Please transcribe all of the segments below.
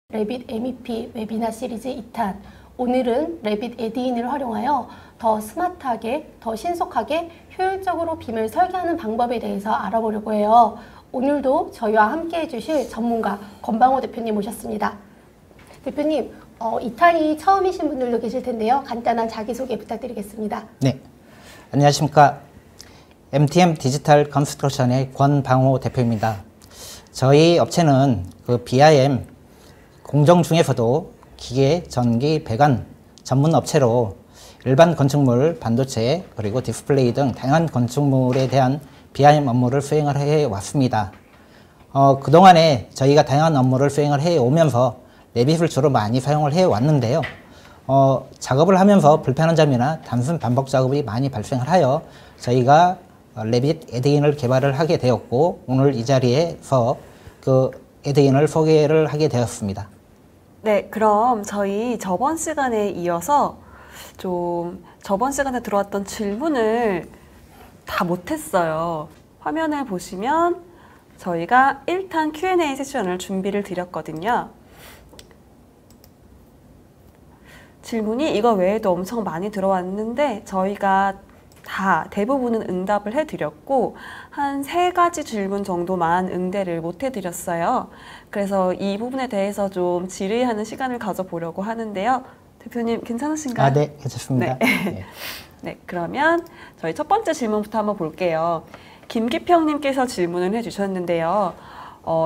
래빗 MEP 웨비나 시리즈 2탄. 오늘은 래빗 에드인을 활용하여 더 스마트하게, 더 신속하게, 효율적으로 빔을 설계하는 방법에 대해서 알아보려고 해요. 오늘도 저희와 함께 해주실 전문가 권방호 대표님 모셨습니다. 대표님, 2탄이 처음이신 분들도 계실 텐데요. 간단한 자기소개 부탁드리겠습니다. 네, 안녕하십니까. MTM 디지털 컨스트럭션의 권방호 대표입니다. 저희 업체는 BIM 공정 중에서도 기계, 전기, 배관 전문 업체로 일반 건축물, 반도체, 그리고 디스플레이 등 다양한 건축물에 대한 BIM 업무를 수행을 해왔습니다. 그동안에 저희가 다양한 업무를 수행을 해오면서 래빗을 주로 많이 사용을 해왔는데요. 작업을 하면서 불편한 점이나 단순 반복 작업이 많이 발생을 하여 저희가 래빗 에드인을 개발을 하게 되었고, 오늘 이 자리에서 그 에드인을 소개를 하게 되었습니다. 네, 그럼 저희 저번 시간에 이어서 좀 저번 시간에 들어왔던 질문을 다 못했어요. 화면을 보시면 저희가 1탄 Q&A 세션을 준비를 드렸거든요. 질문이 이거 외에도 엄청 많이 들어왔는데 저희가 다 대부분은 응답을 해드렸고 한 3가지 질문 정도만 응대를 못 해드렸어요. 그래서 이 부분에 대해서 좀 질의하는 시간을 가져보려고 하는데요. 대표님 괜찮으신가요? 네, 괜찮습니다. 네. 네, 그러면 저희 첫 번째 질문부터 한번 볼게요. 김기평님께서 질문을 해주셨는데요.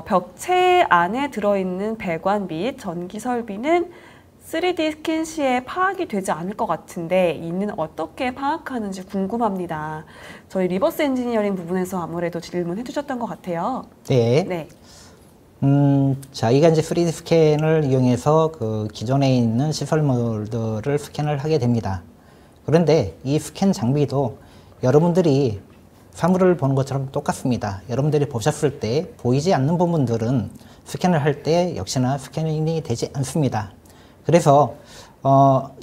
벽체 안에 들어있는 배관 및 전기 설비는 3D 스캔 시에 파악이 되지 않을 것 같은데 이는 어떻게 파악하는지 궁금합니다. 저희 리버스 엔지니어링 부분에서 아무래도 질문해 주셨던 것 같아요. 네. 네. 저희가 이제 3D 스캔을 이용해서 기존에 있는 시설물들을 스캔을 하게 됩니다. 그런데 이 스캔 장비도 여러분들이 사물을 보는 것처럼 똑같습니다. 여러분들이 보셨을 때 보이지 않는 부분들은 스캔을 할 때 역시나 스캐닝이 되지 않습니다. 그래서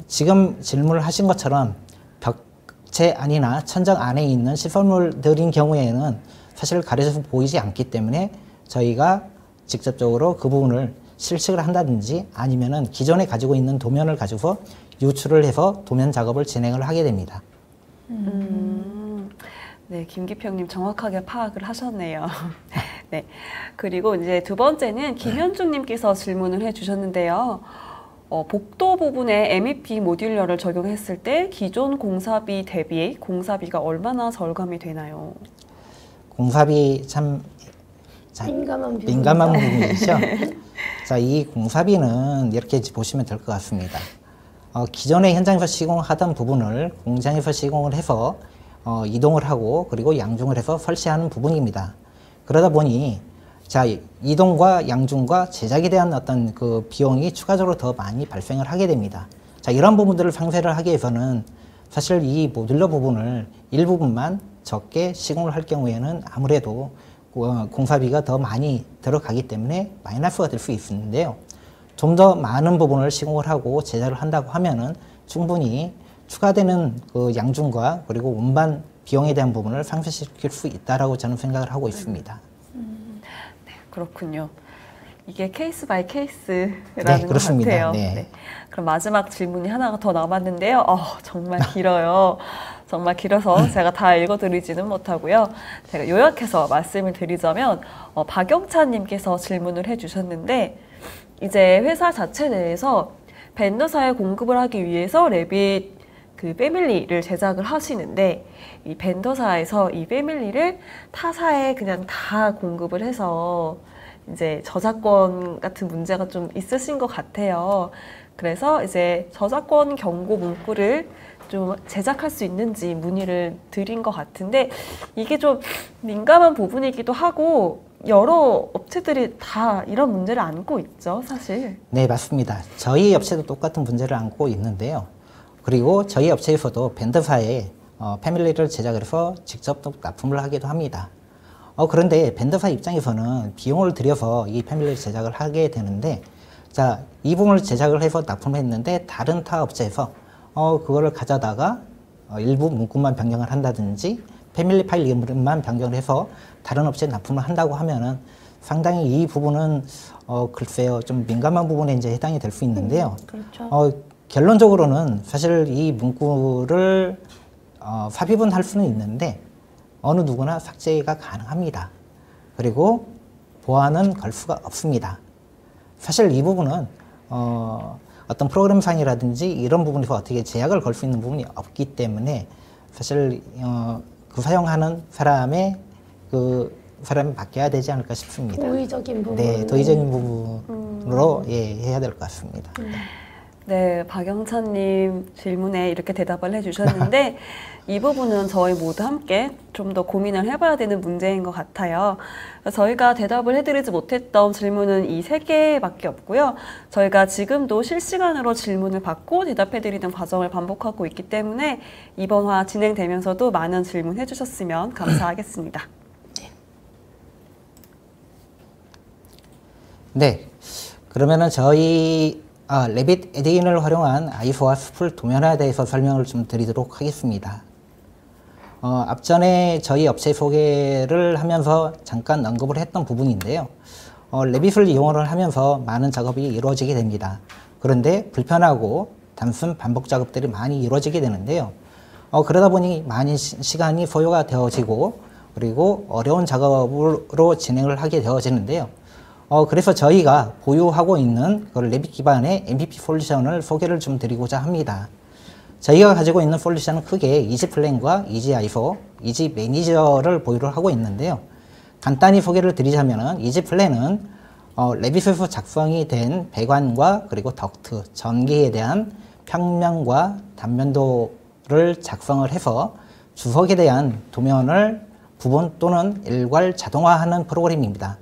지금 질문을 하신 것처럼 벽체 안이나 천장 안에 있는 시설물들인 경우에는 사실 가려져서 보이지 않기 때문에 저희가 직접적으로 그 부분을 실측을 한다든지 아니면은 기존에 가지고 있는 도면을 가지고 유출을 해서 도면 작업을 진행을 하게 됩니다. 네, 김기평님 정확하게 파악을 하셨네요. 네. 그리고 이제 두 번째는 김현중님께서 질문을 해주셨는데요. 복도 부분에 MEP 모듈러를 적용했을 때 기존 공사비 대비 공사비가 얼마나 절감이 되나요? 공사비 참 민감한 부분이죠. 자, 이 공사비는 이렇게 보시면 될 것 같습니다. 기존에 현장에서 시공하던 부분을 공장에서 시공을 해서 이동을 하고 그리고 양중을 해서 설치하는 부분입니다. 그러다 보니 자, 이동과 양중과 제작에 대한 어떤 그 비용이 추가적으로 더 많이 발생을 하게 됩니다. 자, 이런 부분들을 상쇄를 하기 위해서는 사실 이 모듈러 부분을 일부분만 적게 시공을 할 경우에는 아무래도 공사비가 더 많이 들어가기 때문에 마이너스가 될 수 있는데요. 좀 더 많은 부분을 시공을 하고 제작을 한다고 하면은 충분히 추가되는 그 양중과 그리고 운반 비용에 대한 부분을 상쇄시킬 수 있다라고 저는 생각을 하고 있습니다. 그렇군요. 이게 케이스 바이 케이스라는 네, 것 같아요. 네. 네. 그럼 마지막 질문이 하나가 더 남았는데요. 정말 길어요. 정말 길어서 제가 다 읽어드리지는 못하고요. 제가 요약해서 말씀을 드리자면 박영찬님께서 질문을 해주셨는데 이제 회사 자체 내에서 벤더사에 공급을 하기 위해서 래빗 패밀리를 제작을 하시는데 이 벤더사에서 이 패밀리를 타사에 그냥 다 공급을 해서 이제 저작권 같은 문제가 좀 있으신 것 같아요. 그래서 이제 저작권 경고 문구를 좀 제작할 수 있는지 문의를 드린 것 같은데 이게 좀 민감한 부분이기도 하고 여러 업체들이 다 이런 문제를 안고 있죠, 사실. 네, 맞습니다. 저희 업체도 똑같은 문제를 안고 있는데요. 그리고 저희 업체에서도 벤더사에 패밀리를 제작을 해서 직접 또 납품을 하기도 합니다. 그런데 벤더사 입장에서는 비용을 들여서 이 패밀리 제작을 하게 되는데, 자, 이 부분을 제작을 해서 납품을 했는데 다른 타 업체에서 그거를 가져다가 일부 문구만 변경을 한다든지 패밀리 파일 이름만 변경을 해서 다른 업체에 납품을 한다고 하면은 상당히 이 부분은 글쎄요 좀 민감한 부분에 이제 해당이 될 수 있는데요. 그렇죠. 결론적으로는 사실 이 문구를 삽입은 할 수는 있는데 어느 누구나 삭제가 가능합니다. 그리고 보안은 걸 수가 없습니다. 사실 이 부분은 어떤 프로그램상이라든지 이런 부분에서 어떻게 제약을 걸 수 있는 부분이 없기 때문에 사실 그 사용하는 사람이 맡겨야 되지 않을까 싶습니다. 도의적인 부분. 네, 도의적인 부분으로 해야 될 것 같습니다. 네, 박영찬님 질문에 이렇게 대답을 해주셨는데 이 부분은 저희 모두 함께 좀 더 고민을 해봐야 되는 문제인 것 같아요. 저희가 대답을 해드리지 못했던 질문은 이 3개밖에 없고요. 저희가 지금도 실시간으로 질문을 받고 대답해드리는 과정을 반복하고 있기 때문에 이번 화 진행되면서도 많은 질문 해주셨으면 감사하겠습니다. 네, 그러면은 저희 레빗 에디인을 활용한 아이소와 숲을 도면화에 대해서 설명을 좀 드리도록 하겠습니다. 앞전에 저희 업체 소개를 하면서 잠깐 언급을 했던 부분인데요. 레빗을 이용을 하면서 많은 작업이 이루어지게 됩니다. 그런데 불편하고 단순 반복 작업들이 많이 이루어지게 되는데요. 그러다 보니 많은 시간이 소요가 되어지고 그리고 어려운 작업으로 진행을 하게 되어지는데요. 그래서 저희가 보유하고 있는 그 레빗 기반의 MVP 솔루션을 소개를 좀 드리고자 합니다. 저희가 가지고 있는 솔루션은 크게 이지플랜과 이지아이소, 이지매니저를 보유를 하고 있는데요. 간단히 소개를 드리자면은 이지플랜은 레빗에서 작성이 된 배관과 그리고 덕트, 전기에 대한 평면과 단면도를 작성을 해서 주석에 대한 도면을 부분 또는 일괄 자동화하는 프로그램입니다.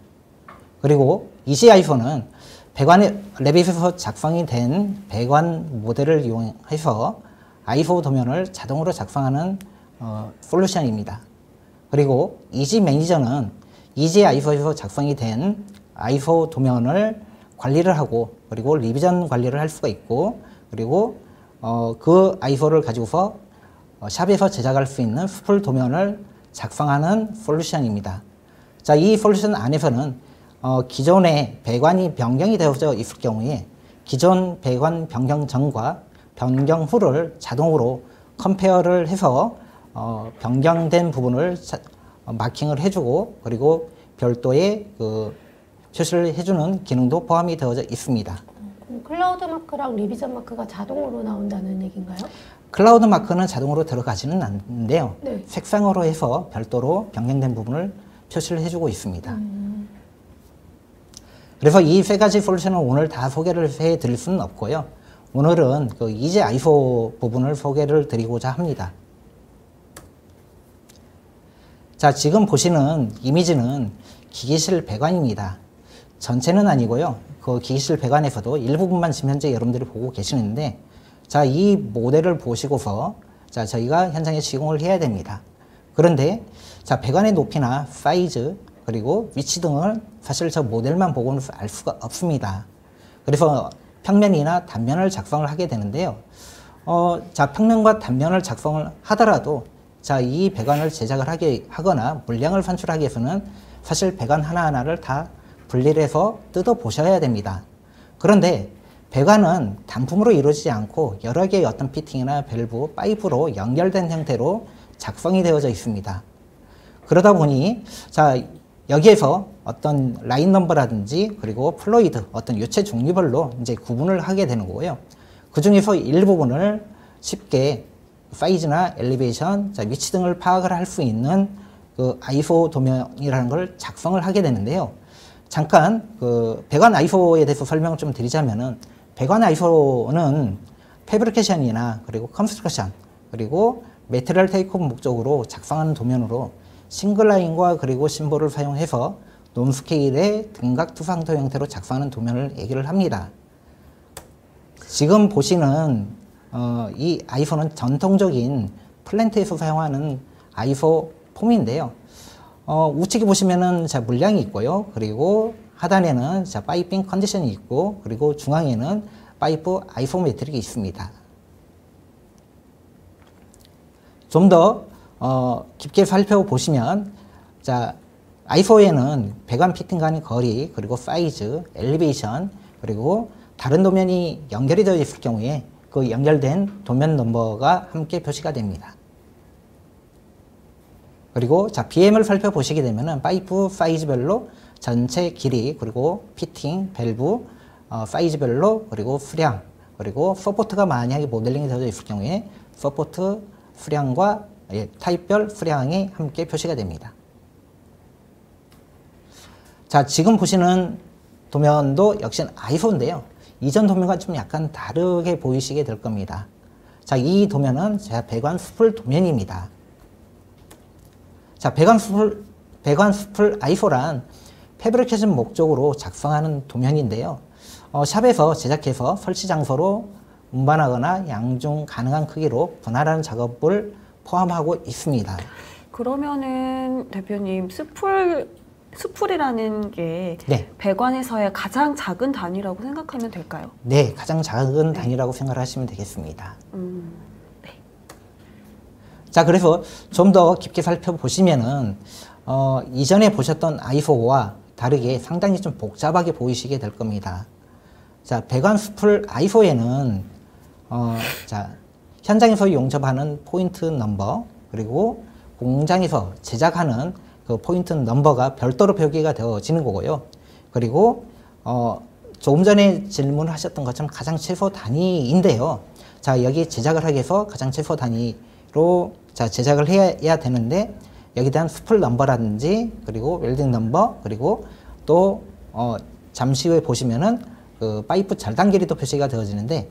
그리고 이지아이소는 레빗에서 작성이 된 배관 모델을 이용해서 아이소 도면을 자동으로 작성하는 솔루션입니다. 그리고 이지 매니저는 이지아이소에서 작성이 된 아이소 도면을 관리를 하고 그리고 리비전 관리를 할 수가 있고 그리고 그 아이소를 가지고서 샵에서 제작할 수 있는 숲을 도면을 작성하는 솔루션입니다. 자, 이 솔루션 안에서는 기존의 배관이 변경이 되어져 있을 경우에 기존 배관 변경 전과 변경 후를 자동으로 컴페어를 해서 변경된 부분을 마킹을 해주고 그리고 별도의 표시를 해주는 기능도 포함이 되어져 있습니다. 클라우드 마크랑 리비전 마크가 자동으로 나온다는 얘기인가요? 클라우드 마크는 자동으로 들어가지는 않는데요. 네. 색상으로 해서 별도로 변경된 부분을 표시를 해주고 있습니다. 그래서 이 3가지 솔루션을 오늘 다 소개를 해드릴 수는 없고요. 오늘은 그 이지아이소 부분을 소개를 드리고자 합니다. 자, 지금 보시는 이미지는 기계실 배관입니다. 전체는 아니고요. 그 기계실 배관에서도 일부분만 지금 현재 여러분들이 보고 계시는데, 자, 이 모델을 보시고서 자, 저희가 현장에 시공을 해야 됩니다. 그런데 자, 배관의 높이나 사이즈 그리고 위치 등을 사실 저 모델만 보고는 알 수가 없습니다. 그래서 평면이나 단면을 작성을 하게 되는데요. 자, 평면과 단면을 작성을 하더라도 자, 이 배관을 제작을 하거나 물량을 산출하기 위해서는 사실 배관 하나하나를 다 분리를 해서 뜯어 보셔야 됩니다. 그런데 배관은 단품으로 이루어지지 않고 여러 개의 어떤 피팅이나 밸브, 파이프로 연결된 형태로 작성이 되어져 있습니다. 그러다 보니 자, 여기에서 어떤 라인 넘버라든지 그리고 플로이드 어떤 유체 종류별로 이제 구분을 하게 되는 거고요. 그 중에서 일부분을 쉽게 사이즈나 엘리베이션, 자, 위치 등을 파악을 할 수 있는 그 아이소 도면이라는 걸 작성을 하게 되는데요. 잠깐 그 배관 아이소에 대해서 설명을 좀 드리자면은 배관 아이소는 패브리케이션이나 그리고 컨스트럭션 그리고 매트리얼 테이크오프 목적으로 작성하는 도면으로 싱글라인과 그리고 심볼을 사용해서 논스케일의 등각 투상도 형태로 작성하는 도면을 얘기를 합니다. 지금 보시는 이 아이소는 전통적인 플랜트에서 사용하는 아이소 폼인데요. 우측에 보시면은 자, 물량이 있고요. 그리고 하단에는 자, 파이핑 컨디션이 있고 그리고 중앙에는 파이프 아이소메트릭이 있습니다. 좀 더 깊게 살펴보시면 자, i4에는 배관 피팅 간의 거리, 그리고 사이즈, 엘리베이션, 그리고 다른 도면이 연결이 되어 있을 경우에 그 연결된 도면 넘버가 함께 표시가 됩니다. 그리고 자, BM을 살펴보시게 되면은 파이프 사이즈별로 전체 길이, 그리고 피팅, 밸브, 사이즈별로, 그리고 수량, 그리고 서포트가 만약에 모델링이 되어 있을 경우에 서포트 수량과 타입별 수량이 함께 표시가 됩니다. 자, 지금 보시는 도면도 역시 i4인데요. 이전 도면과 좀 약간 다르게 보이시게 될 겁니다. 자, 이 도면은 제가 배관 수풀 도면입니다. 자, 배관 수풀 i4란 패브리케이션 목적으로 작성하는 도면인데요. 샵에서 제작해서 설치 장소로 운반하거나 양중 가능한 크기로 분할하는 작업을 포함하고 있습니다. 그러면은 대표님 수풀이라는 게 네. 배관에서의 가장 작은 단위라고 생각하면 될까요? 네, 가장 작은 단위라고 생각하시면 되겠습니다. 네. 자, 그래서 좀 더 깊게 살펴보시면은 이전에 보셨던 i4와 다르게 상당히 좀 복잡하게 보이시게 될 겁니다. 자, 배관 수풀 i4에는 자, 현장에서 용접하는 포인트 넘버, 그리고 공장에서 제작하는 그 포인트 넘버가 별도로 표기가 되어지는 거고요. 그리고 조금 전에 질문하셨던 것처럼 가장 최소 단위인데요. 자, 여기 제작을 하기 위해서 가장 최소 단위로 자, 제작을 해야 되는데 여기에 대한 수풀 넘버라든지, 그리고 웰딩 넘버, 그리고 또 잠시 후에 보시면은 그 파이프 절단 길이도 표시가 되어지는데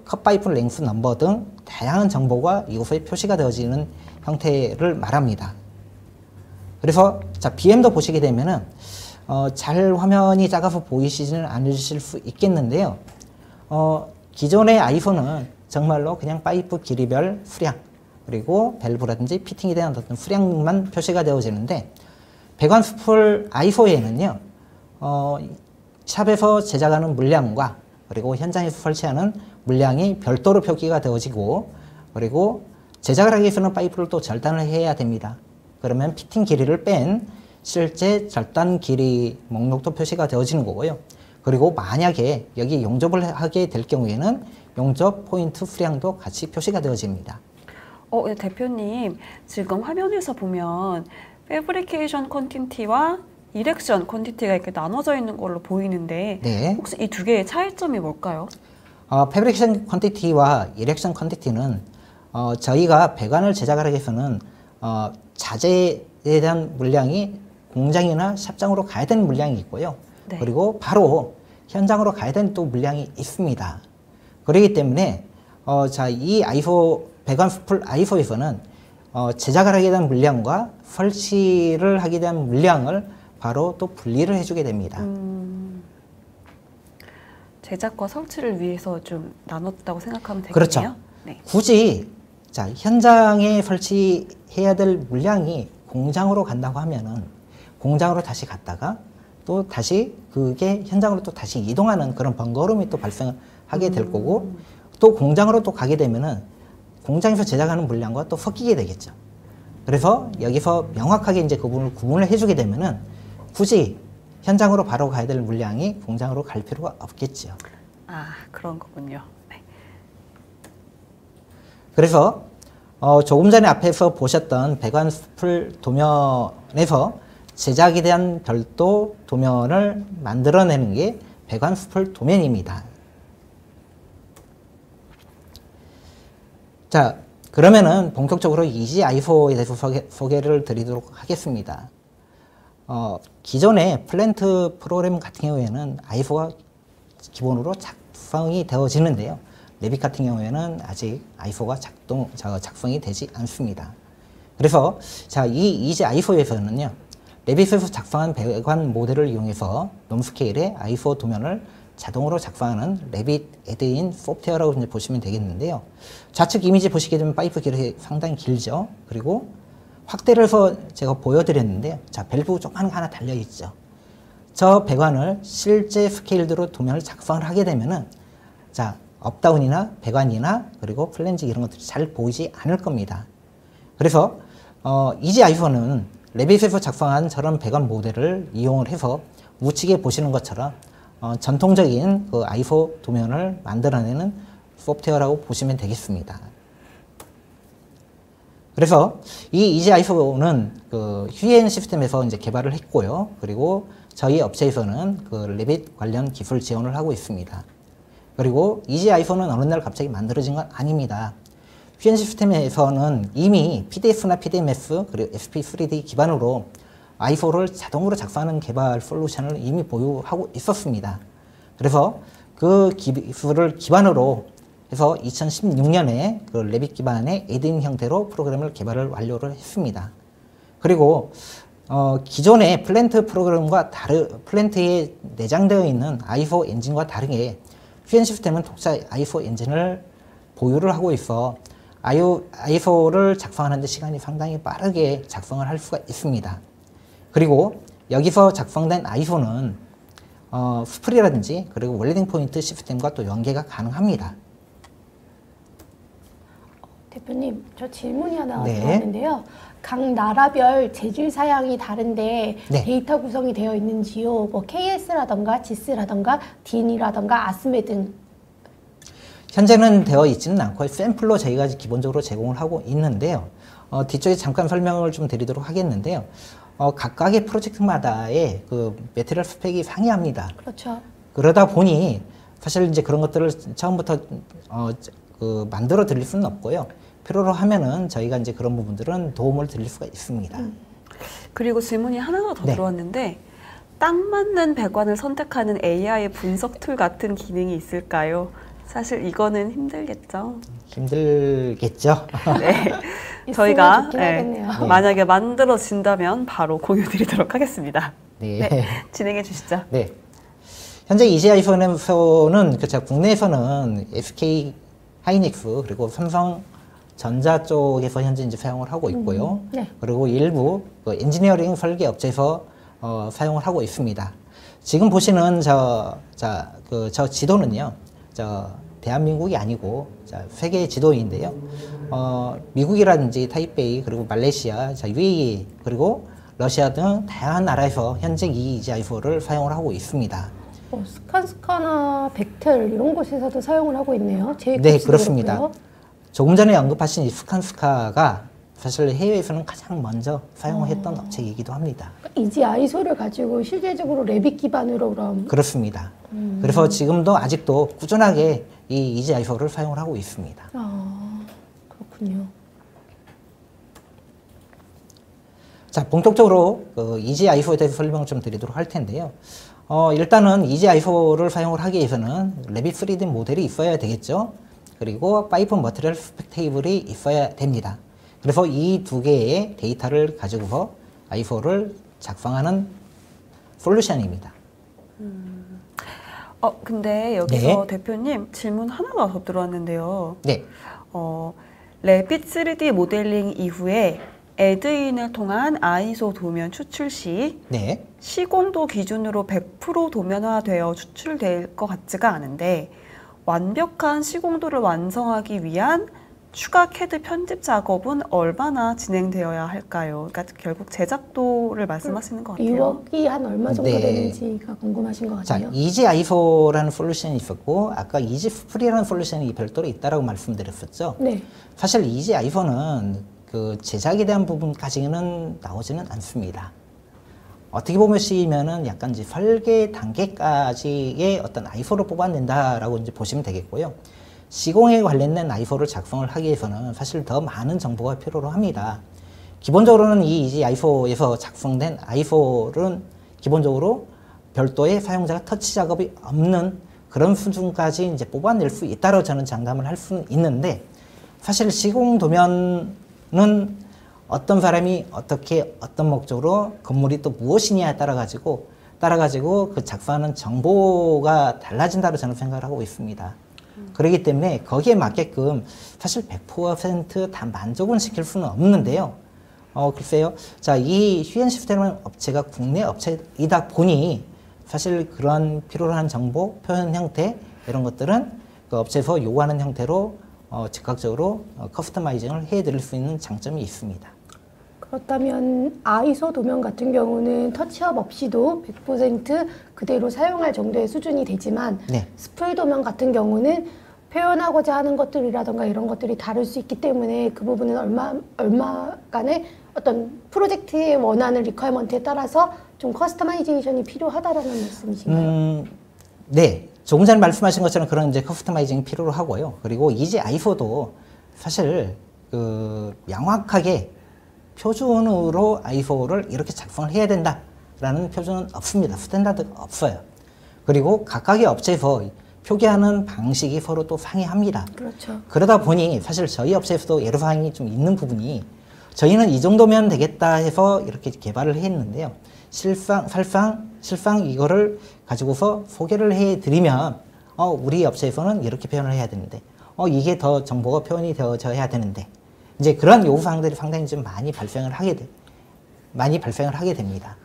컷 파이프 랭스 넘버 등 다양한 정보가 이곳에 표시가 되어지는 형태를 말합니다. 그래서 자, BM도 보시게 되면은 잘 화면이 작아서 보이시지는 않으실 수 있겠는데요. 기존의 i4는 정말로 그냥 파이프 길이별 수량, 그리고 밸브라든지 피팅에 대한 어떤 수량만 표시가 되어지는데 배관 수풀 i4에는요. 샵에서 제작하는 물량과 그리고 현장에서 설치하는 물량이 별도로 표기가 되어지고, 그리고 제작을 하기 위해서는 파이프를 또 절단을 해야 됩니다. 그러면 피팅 길이를 뺀 실제 절단 길이 목록도 표시가 되어지는 거고요. 그리고 만약에 여기 용접을 하게 될 경우에는 용접 포인트 수량도 같이 표시가 되어집니다. 네, 대표님, 지금 화면에서 보면 패브리케이션 퀀티티와 이렉션 퀀티티가 이렇게 나눠져 있는 걸로 보이는데 네. 혹시 이 두 개의 차이점이 뭘까요? 패브리케이션 퀀티티와 이렉션 퀀티티는 저희가 배관을 제작을 하기 위해서는 자재에 대한 물량이 공장이나 샵장으로 가야 되는 물량이 있고요. 네. 그리고 바로 현장으로 가야 되는 또 물량이 있습니다. 그렇기 때문에 자, 이 i4 배관 수풀 i4에서는 제작을 하게 된 물량과 설치를 하게 된 물량을 바로 또 분리를 해주게 됩니다. 제작과 설치를 위해서 좀 나눴다고 생각하면 되겠네요. 그렇죠. 네. 굳이 자, 현장에 설치해야 될 물량이 공장으로 간다고 하면은 공장으로 다시 갔다가 또 다시 그게 현장으로 또 다시 이동하는 그런 번거로움이 또 발생하게 될 거고, 또 공장으로 또 가게 되면은 공장에서 제작하는 물량과 또 섞이게 되겠죠. 그래서 여기서 명확하게 이제 그분을 구분을 해주게 되면은 굳이 현장으로 바로 가야 될 물량이 공장으로 갈 필요가 없겠죠. 아, 그런 거군요. 네. 그래서 조금 전에 앞에서 보셨던 배관 수풀 도면에서 제작에 대한 별도 도면을 만들어내는 게 배관 수풀 도면입니다. 자, 그러면은 본격적으로 이지 i4에 대해서 소개를 드리도록 하겠습니다. 기존의 플랜트 프로그램 같은 경우에는 i4가 기본으로 작성이 되어지는데요. 레빗 같은 경우에는 아직 i4가 작성이 되지 않습니다. 그래서 자, 이 이지 i4에서는요. 레빗에서 작성한 배관 모델을 이용해서 놈스케일의 i4 도면을 자동으로 작성하는 레빗 애드인 소프트웨어라고 이제 보시면 되겠는데요. 좌측 이미지 보시게 되면 파이프 길이 상당히 길죠. 그리고 확대를 해서 제가 보여드렸는데요. 자, 밸브 조그만 거 하나 달려있죠. 저 배관을 실제 스케일대로 도면을 작성을 하게 되면은 자, 업다운이나 배관이나 그리고 플랜지 이런 것들이 잘 보이지 않을 겁니다. 그래서 이지 i4는 레빗에서 작성한 저런 배관 모델을 이용을 해서 우측에 보시는 것처럼 전통적인 그 아이소 도면을 만들어내는 소프트웨어라고 보시면 되겠습니다. 그래서 이 이지 아이소는 그 휴이엔 시스템에서 이제 개발을 했고요. 그리고 저희 업체에서는 그 레빗 관련 기술 지원을 하고 있습니다. 그리고 이지 아이소는 어느 날 갑자기 만들어진 건 아닙니다. 휴이엔 시스템에서는 이미 PDF나 PDMS 그리고 SP3D 기반으로 아이소를 자동으로 작성하는 개발 솔루션을 이미 보유하고 있었습니다. 그래서 그 기술을 기반으로 해서 2016년에 그 레빗 기반의 에드인 형태로 프로그램을 개발을 완료를 했습니다. 그리고 기존의 플랜트 프로그램과 플랜트에 내장되어 있는 아이소 엔진과 다르게 휴이엔 시스템은 독자 아이소 엔진을 보유를 하고 있어 아이소를 작성하는 데 시간이 상당히 빠르게 작성을 할 수가 있습니다. 그리고 여기서 작성된 아이소는 스프리라든지 그리고 웰딩 포인트 시스템과 또 연계가 가능합니다. 대표님, 저 질문이 하나 네. 들어왔는데요. 각 나라별 재질 사양이 다른데 네. 데이터 구성이 되어 있는지요? 뭐 KS라던가 GIS라던가 DIN이라던가 아스메 등. 현재는 되어 있지는 않고 샘플로 저희가 기본적으로 제공을 하고 있는데요. 뒤쪽에 잠깐 설명을 좀 드리도록 하겠는데요. 각각의 프로젝트마다의 그 매트리얼 스펙이 상이합니다. 그렇죠. 그러다 보니 사실 이제 그런 것들을 처음부터 만들어 드릴 수는 없고요. 필요로 하면은 저희가 이제 그런 부분들은 도움을 드릴 수가 있습니다. 그리고 질문이 하나가 더 네. 들어왔는데 딱 맞는 배관을 선택하는 AI 분석 툴 같은 기능이 있을까요? 사실 이거는 힘들겠죠. 힘들겠죠. 네. 있으면 저희가 좋긴 하겠네요. 만약에 만들어진다면 바로 공유드리도록 하겠습니다. 네. 네, 진행해 주시죠. 네. 현재 이지 아이폰에서는 국내에서는 SK 하이닉스 그리고 삼성 전자 쪽에서 현재 이제 사용을 하고 있고요. 네. 그리고 일부 그 엔지니어링 설계 업체에서 사용을 하고 있습니다. 지금 보시는 저 지도는요, 대한민국이 아니고 세계 지도인데요. 미국이라든지 타이베이 그리고 말레이시아, UAE 그리고 러시아 등 다양한 나라에서 현재 이 이지아이포를 사용을 하고 있습니다. 스칸스카나 벡텔 이런 곳에서도 사용을 하고 있네요. 네, 그렇습니다. 조금 전에 언급하신 이 스칸스카가 사실 해외에서는 가장 먼저 사용을 했던 업체이기도 합니다. 이지 아이소를 가지고 실제적으로 레빗 기반으로 그럼. 그렇습니다. 그래서 지금도 아직도 꾸준하게 이 이지 아이소를 사용을 하고 있습니다. 그렇군요. 자, 본격적으로 이지 아이소에 대해서 설명을 좀 드리도록 할 텐데요. 일단은 이지 아이소를 사용을 하기 위해서는 레빗 3D 모델이 있어야 되겠죠. 그리고 파이프 머티리얼 스펙 테이블이 있어야 됩니다. 그래서 이 두 개의 데이터를 가지고서 아이소를 작성하는 솔루션입니다. 근데 여기서 네. 대표님 질문 하나가 더 들어왔는데요. 네. 레빗 3D 모델링 이후에 에드인을 통한 아이소 도면 추출 시 네. 시공도 기준으로 100% 도면화되어 추출될 것 같지가 않은데 완벽한 시공도를 완성하기 위한 추가 CAD 편집 작업은 얼마나 진행되어야 할까요? 그러니까 결국 제작도를 말씀하시는 것 같아요. 리워크가 한 얼마 정도 네. 되는지가 궁금하신 것 자, 같아요. 이지 아이소라는 솔루션이 있었고 아까 이지 스프리라는 솔루션이 별도로 있다라고 말씀드렸었죠. 네. 사실 이지 아이소는 그 제작에 대한 부분까지는 나오지는 않습니다. 어떻게 보시면은 약간 이제 설계 단계까지의 어떤 아이소를 뽑아낸다라고 이제 보시면 되겠고요. 시공에 관련된 아이소를 작성을 하기 위해서는 사실 더 많은 정보가 필요로 합니다. 기본적으로는 이 이지 아이소에서 작성된 아이소는 기본적으로 별도의 사용자가 터치 작업이 없는 그런 수준까지 이제 뽑아낼 수 있다고 저는 장담을 할 수는 있는데 사실 시공 도면은 어떤 사람이 어떻게 어떤 목적으로 건물이 또 무엇이냐에 따라 가지고 그 작성하는 정보가 달라진다고 저는 생각을 하고 있습니다. 그렇기 때문에 거기에 맞게끔 사실 100% 다 만족은 시킬 수는 없는데요. 글쎄요. 자, 이 휴이엔 시스템은 업체가 국내 업체이다 보니 사실 그런 필요로 하는 정보, 표현 형태 이런 것들은 그 업체에서 요구하는 형태로 즉각적으로 커스터마이징을 해드릴 수 있는 장점이 있습니다. 그렇다면 아이소 도면 같은 경우는 터치업 없이도 100% 그대로 사용할 정도의 수준이 되지만 네. 스플 도면 같은 경우는 표현하고자 하는 것들이라던가 이런 것들이 다를 수 있기 때문에 그 부분은 얼마간의 어떤 프로젝트의 원하는 리퀘어먼트에 따라서 좀 커스터마이제이션이 필요하다라는 말씀이신가요? 네. 조금 전에 말씀하신 것처럼 그런 이제 커스터마이징이 필요로 하고요. 그리고 이제 아이소도 사실 명확하게 표준으로 아이소를 이렇게 작성을 해야 된다라는 표준은 없습니다. 스탠다드가 없어요. 그리고 각각의 업체에서 표기하는 방식이 서로 또 상이합니다. 그렇죠. 그러다 보니 사실 저희 업체에서도 애로사항이 좀 있는 부분이 저희는 이 정도면 되겠다 해서 이렇게 개발을 했는데요. 실상 이거를 가지고서 소개를 해드리면 우리 업체에서는 이렇게 표현을 해야 되는데 이게 더 정보가 표현이 되어져야 되는데 이제 그런 요구사항들이 상당히 좀 많이 발생을 하게 됩니다.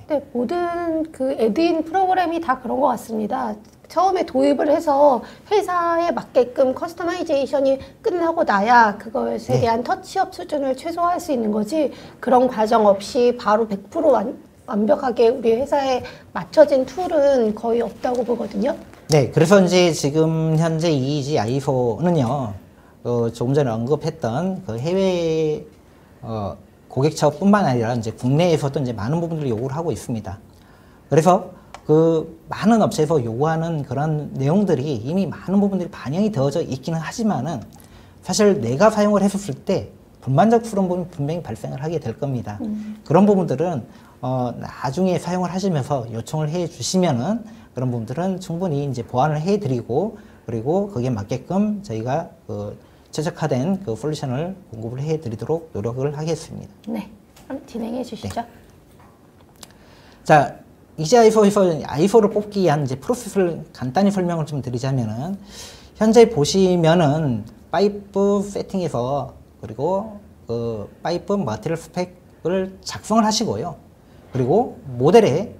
네, 모든 그 에드인 프로그램이 다 그런 것 같습니다. 처음에 도입을 해서 회사에 맞게끔 커스터마이제이션이 끝나고 나야 그것에 대한 터치업 수준을 최소화할 수 있는 거지 그런 과정 없이 바로 100% 완벽하게 우리 회사에 맞춰진 툴은 거의 없다고 보거든요. 네, 그래서 이제 지금 현재 이 아이소는요, 조금 전에 언급했던 그 해외 고객처뿐만 아니라 이제 국내에서도 이제 많은 부분들을 요구를 하고 있습니다. 그래서 그 많은 업체에서 요구하는 그런 내용들이 이미 많은 부분들이 반영이 되어져 있기는 하지만은 사실 내가 사용을 했었을 때 불만족 부분이 분명히 발생을 하게 될 겁니다. 그런 부분들은 나중에 사용을 하시면서 요청을 해 주시면은 그런 부분들은 충분히 이제 보완을 해 드리고 그리고 거기에 맞게끔 저희가 최적화된 그 솔루션을 공급을 해 드리도록 노력을 하겠습니다. 네, 그럼 진행해 주시죠. 네. 자, 이제 아이소를 뽑기 위한 이제 프로세스를 간단히 설명을 좀 드리자면은 현재 보시면은 파이프 세팅에서 그리고 그 파이프 머티리얼 스펙을 작성을 하시고요. 그리고 모델의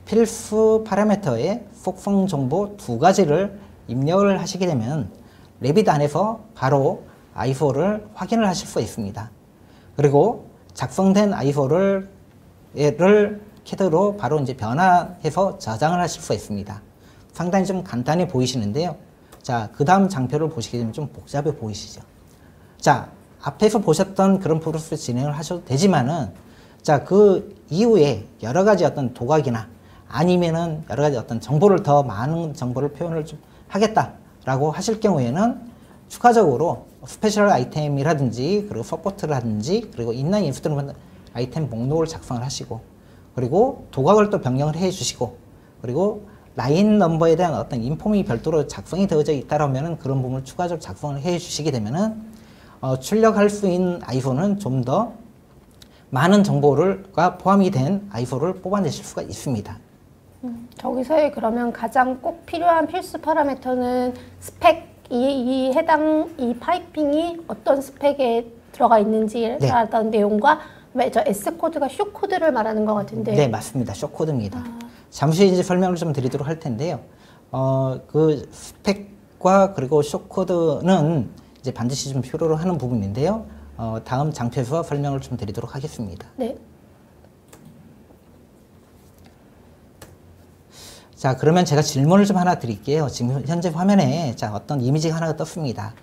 필수 파라미터의 속성 정보 2가지를 입력을 하시게 되면 레빗 안에서 바로 아이소를 확인을 하실 수 있습니다. 그리고 작성된 아이소를 캐드로 바로 이제 변환해서 저장을 하실 수 있습니다. 상당히 좀 간단해 보이시는데요. 자, 그 다음 장표를 보시게 되면 좀 복잡해 보이시죠? 자, 앞에서 보셨던 그런 프로세스 진행을 하셔도 되지만은 자, 그 이후에 여러 가지 어떤 도각이나 아니면은 여러 가지 어떤 정보를 더 많은 정보를 표현을 좀 하겠다라고 하실 경우에는 추가적으로 스페셜 아이템이라든지 그리고 서포트라든지 그리고 인라인 인스트루먼트 아이템 목록을 작성을 하시고 그리고 도각을 또 변경을 해 주시고 그리고 라인 넘버에 대한 어떤 인폼이 별도로 작성이 되어져 있다라면은 그런 부분을 추가적으로 작성을 해 주시게 되면은 출력할 수 있는 아이소는 좀 더 많은 정보가 포함이 된 아이소를 뽑아내실 수가 있습니다. 저기서의 그러면 가장 꼭 필요한 필수 파라미터는 스펙, 이 파이핑이 어떤 스펙에 들어가 있는지라는 내용과 저 S코드가 쇼코드를 말하는 것 같은데. 네, 맞습니다. 쇼코드입니다. 잠시 이제 설명을 좀 드리도록 할 텐데요. 그 스펙과 그리고 쇼코드는 이제 반드시 좀 필요로 하는 부분인데요. 다음 장표에서 설명을 좀 드리도록 하겠습니다. 네. 자, 그러면 제가 질문을 좀 하나 드릴게요. 지금 현재 화면에 자, 어떤 이미지가 하나가 떴습니다.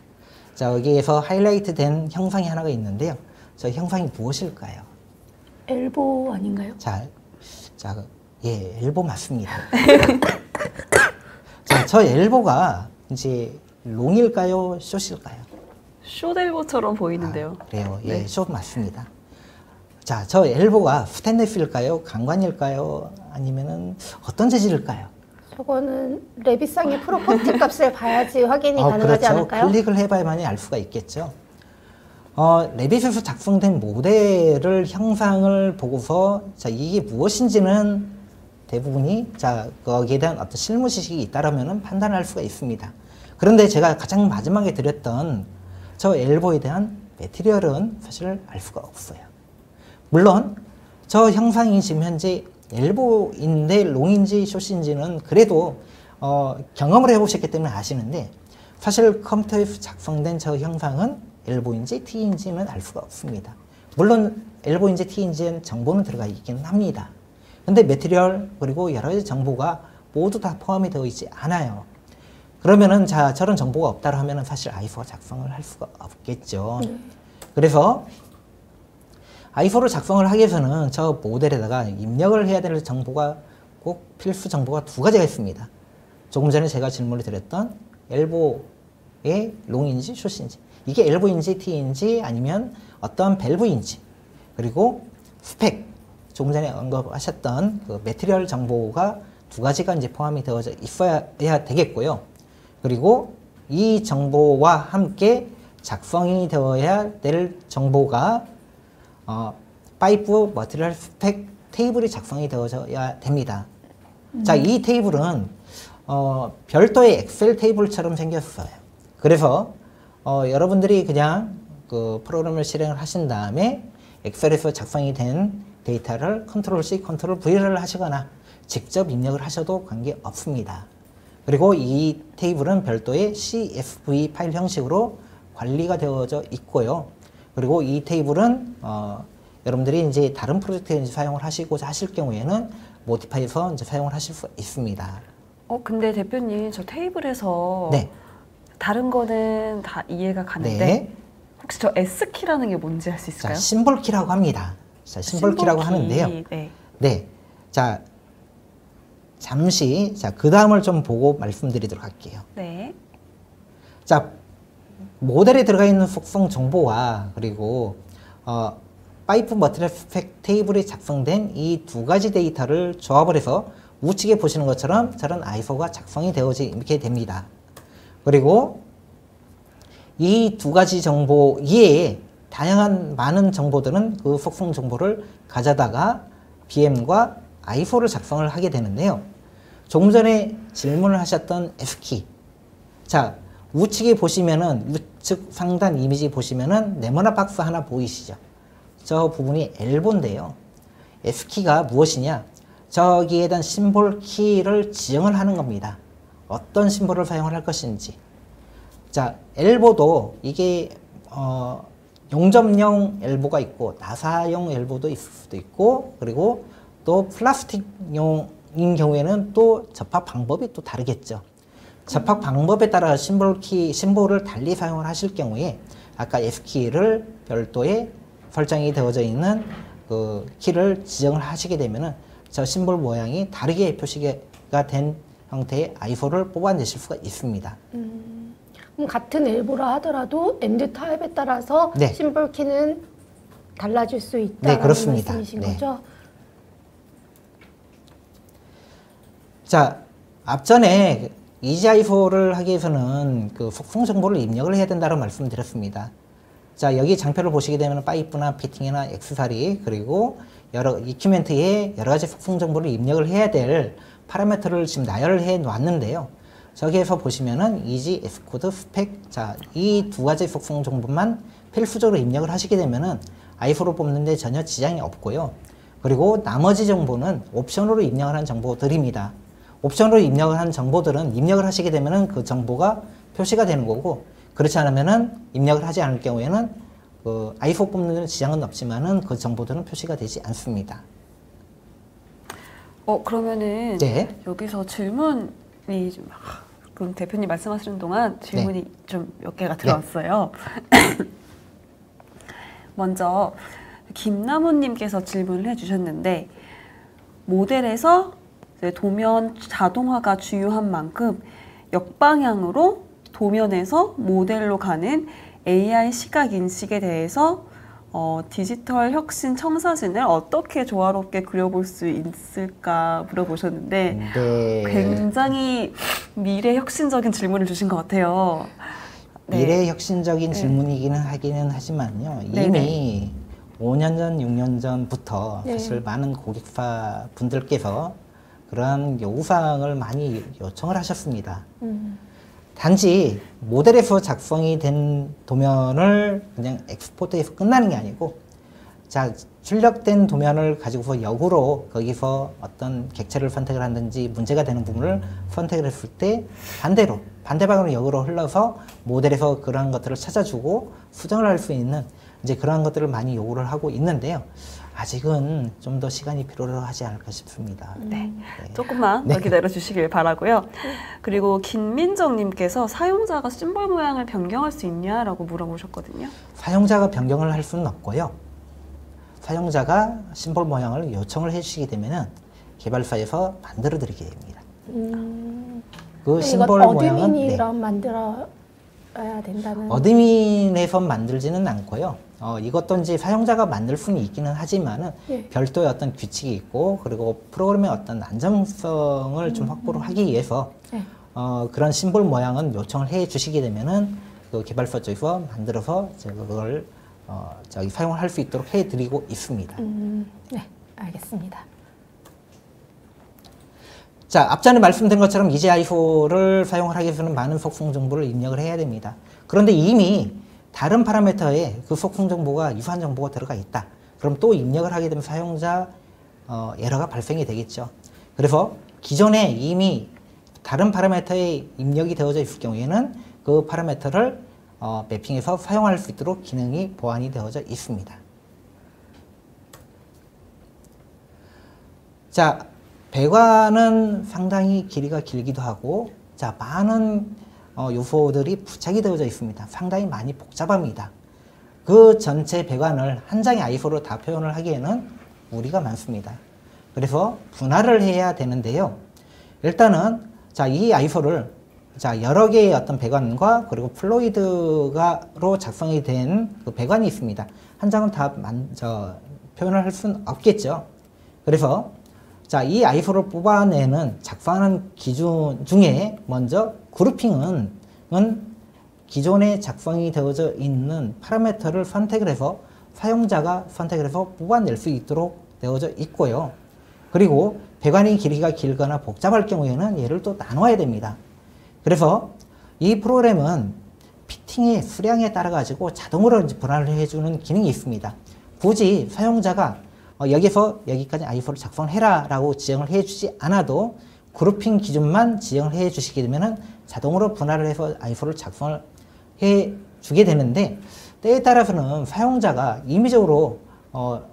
자, 여기에서 하이라이트 된 형상이 하나가 있는데요. 저 형상이 무엇일까요? 엘보 아닌가요? 예, 엘보 맞습니다. 자, 저 엘보가 이제 롱일까요? 숏일까요? 숏엘보처럼 보이는데요. 그래요. 예, 네. 숏 맞습니다. 자, 저 엘보가 스테인리스일까요? 강관일까요? 아니면은 어떤 재질일까요? 저거는 레빗상의 프로퍼티 값을 봐야지 확인이 가능하지 그렇죠. 않을까요? 클릭을 해봐야만이 알 수가 있겠죠. 레빗에서 작성된 모델을 형상을 보고서 자, 이게 무엇인지는 대부분이 자, 거기에 대한 어떤 실무 지식이 있다라면은 판단할 수가 있습니다. 그런데 제가 가장 마지막에 드렸던 저 엘보에 대한 매티리얼은 사실 알 수가 없어요. 물론 저 형상이 지금 현재 엘보인데 롱인지 숏인지는 그래도 경험을 해보셨기 때문에 아시는데 사실 컴퓨터에서 작성된 저 형상은 엘보인지 T인지는 알 수가 없습니다. 물론 엘보인지 T인지엔 정보는 들어가 있기는 합니다. 근데 매트리얼 그리고 여러 가지 정보가 모두 다 포함이 되어 있지 않아요. 그러면은 자 저런 정보가 없다고 하면은 사실 I4가 작성을 할 수가 없겠죠. 그래서 I4를 작성을 하기 위해서는 저 모델에다가 입력을 해야 될 정보가 꼭 필수 정보가 두 가지가 있습니다. 조금 전에 제가 질문을 드렸던 엘보의 롱인지 숏인지, 이게 엘보인지 T인지 아니면 어떤 밸브인지, 그리고 스펙, 조금 전에 언급하셨던 그 매트리얼 정보가 두 가지가 이제 포함이 되어져 있어야 되겠고요. 그리고 이 정보와 함께 작성이 되어야 될 정보가 파이프 머티리얼 스펙 테이블이 작성이 되어져야 됩니다. 자, 이 테이블은 별도의 엑셀 테이블처럼 생겼어요. 그래서 여러분들이 그냥 그 프로그램을 실행을 하신 다음에 엑셀에서 작성이 된 데이터를 컨트롤 C, 컨트롤 V를 하시거나 직접 입력을 하셔도 관계 없습니다. 그리고 이 테이블은 별도의 CSV 파일 형식으로 관리가 되어져 있고요. 그리고 이 테이블은 여러분들이 이제 다른 프로젝트에 이제 사용을 하시고자 하실 경우에는 모디파이에서 이제 사용을 하실 수 있습니다. 근데 대표님 저 테이블에서 네. 다른 거는 다 이해가 가는데 네. 혹시 저 S키라는 게 뭔지 알 수 있을까요? 자, 심볼키라고 합니다. 자, 심볼키라고 하는데요. 네. 네. 자, 잠시 그 다음을 좀 보고 말씀드리도록 할게요. 네. 자, 모델에 들어가 있는 속성 정보와 그리고 파이프 머티리얼 스펙 테이블에 작성된 이 두 가지 데이터를 조합을 해서 우측에 보시는 것처럼 저런 I4가 작성이 되어지게 됩니다. 그리고 이 두 가지 정보 이외에 다양한 많은 정보들은 그 속성 정보를 가져다가 BM과 I4를 작성을 하게 되는데요. 조금 전에 질문을 하셨던 F키. 자, 우측에 보시면은, 우측 상단 이미지 보시면은 네모나 박스 하나 보이시죠? 저 부분이 엘보인데요. F키가 무엇이냐? 저기에 대한 심볼 키를 지정을 하는 겁니다. 어떤 심볼을 사용을 할 것인지. 자, 엘보도 이게 0.0 엘보가 있고 나사용 엘보도 있을 수도 있고, 그리고 또 플라스틱용인 경우에는 또 접합 방법이 또 다르겠죠. 접합 방법에 따라 심볼을 달리 사용을 하실 경우에 아까 F키를 별도의 설정이 되어져 있는 그 키를 지정을 하시게 되면은 저 심볼 모양이 다르게 표시가 된 형태의 I4를 뽑아내실 수가 있습니다. 그럼 같은 엘보라 하더라도 엔드 타입에 따라서 네. 심볼 키는 달라질 수 있다는 네, 그렇습니다. 말씀이신 네. 거죠? 자, 앞전에 EasyI4를 하기 위해서는 그 속성 정보를 입력을 해야 된다고 말씀드렸습니다. 자, 여기 장표를 보시게 되면 파이프나 피팅이나 액세서리 그리고 여러 이큐멘트에 여러 가지 속성 정보를 입력을 해야 될 파라미터를 지금 나열을 해 놨는데요. 저기에서 보시면은 easy, F코드, 스펙, 자, 이 두 가지 속성 정보만 필수적으로 입력을 하시게 되면은 I4로 뽑는데 전혀 지장이 없고요. 그리고 나머지 정보는 옵션으로 입력을 한 정보들입니다. 옵션으로 입력을 한 정보들은 입력을 하시게 되면은 그 정보가 표시가 되는 거고, 그렇지 않으면은 입력을 하지 않을 경우에는 그 I4 뽑는 데는 지장은 없지만은 그 정보들은 표시가 되지 않습니다. 그러면은 네. 여기서 질문이 좀, 그럼 대표님 말씀하시는 동안 질문이 좀 몇 개가 들어왔어요. 먼저 김나무님께서 질문을 해주셨는데, 모델에서 이제 도면 자동화가 주요한 만큼 역방향으로 도면에서 모델로 가는 AI 시각 인식에 대해서 디지털 혁신 청사진을 어떻게 조화롭게 그려볼 수 있을까 물어보셨는데, 네. 굉장히 미래 혁신적인 질문을 주신 것 같아요. 네. 미래 혁신적인 질문이기는 하기는 하지만요. 이미 5년 전, 6년 전부터 사실 많은 고객사 분들께서 그런 요구사항을 많이 요청을 하셨습니다. 단지 모델에서 작성이 된 도면을 그냥 엑스포트해서 끝나는 게 아니고 자, 출력된 도면을 가지고서 역으로 거기서 어떤 객체를 선택을 한든지 문제가 되는 부분을 선택을 했을 때 반대로, 반대 방향으로 역으로 흘러서 모델에서 그러한 것들을 찾아주고 수정을 할 수 있는 이제 그러한 것들을 많이 요구를 하고 있는데요. 아직은 좀 더 시간이 필요하지 않을까 싶습니다. 네, 조금만 더 기다려 주시길 바라고요. 그리고 김민정님께서 사용자가 심볼 모양을 변경할 수 있냐라고 물어보셨거든요. 사용자가 변경을 할 수는 없고요. 사용자가 심볼 모양을 요청을 해주시게 되면은 개발사에서 만들어 드리게 됩니다. 그 심볼 모양은 어드민이랑 만들어야 된다는. 어드민에서 만들지는 않고요. 이것도 이제 사용자가 만들 수는 있기는 하지만은 예. 별도의 어떤 규칙이 있고 그리고 프로그램의 어떤 안정성을 좀 확보를 하기 위해서 예. 그런 심볼 모양은 요청을 해 주시게 되면은 그 개발사 쪽에서 만들어서 제가 그걸 사용을 할 수 있도록 해 드리고 있습니다. 네, 알겠습니다. 자, 앞전에 말씀드린 것처럼 EasyI4를 사용을 하기 위해서는 많은 속성 정보를 입력을 해야 됩니다. 그런데 이미 다른 파라미터에 그 속성 정보가 유사한 정보가 들어가 있다. 그럼 또 입력을 하게 되면 사용자 에러가 발생이 되겠죠. 그래서 기존에 이미 다른 파라미터에 입력이 되어져 있을 경우에는 그 파라미터를 매핑해서 사용할 수 있도록 기능이 보완이 되어져 있습니다. 자, 배관은 상당히 길이가 길기도 하고, 자, 많은 요소들이 부착이 되어져 있습니다. 상당히 많이 복잡합니다. 그 전체 배관을 한 장의 I4로 다 표현을 하기에는 무리가 많습니다. 그래서 분할을 해야 되는데요. 일단은 자, 이 I4를 자, 여러 개의 어떤 배관과 그리고 플로이드가로 작성이 된 그 배관이 있습니다. 한 장은 다 표현을 할 수는 없겠죠. 그래서 자, 이 I4를 뽑아내는 작성하는 기준 중에 먼저 그룹핑은 기존에 작성이 되어져 있는 파라미터를 선택을 해서 사용자가 선택을 해서 뽑아낼 수 있도록 되어져 있고요. 그리고 배관의 길이가 길거나 복잡할 경우에는 얘를 또 나눠야 됩니다. 그래서 이 프로그램은 피팅의 수량에 따라 가지고 자동으로 이제 분할을 해주는 기능이 있습니다. 굳이 사용자가 여기서 여기까지 I4를 작성해라 라고 지정을 해주지 않아도 그룹핑 기준만 지정을 해 주시게 되면 자동으로 분할을 해서 I4를 작성을 해 주게 되는데, 때에 따라서는 사용자가 임의적으로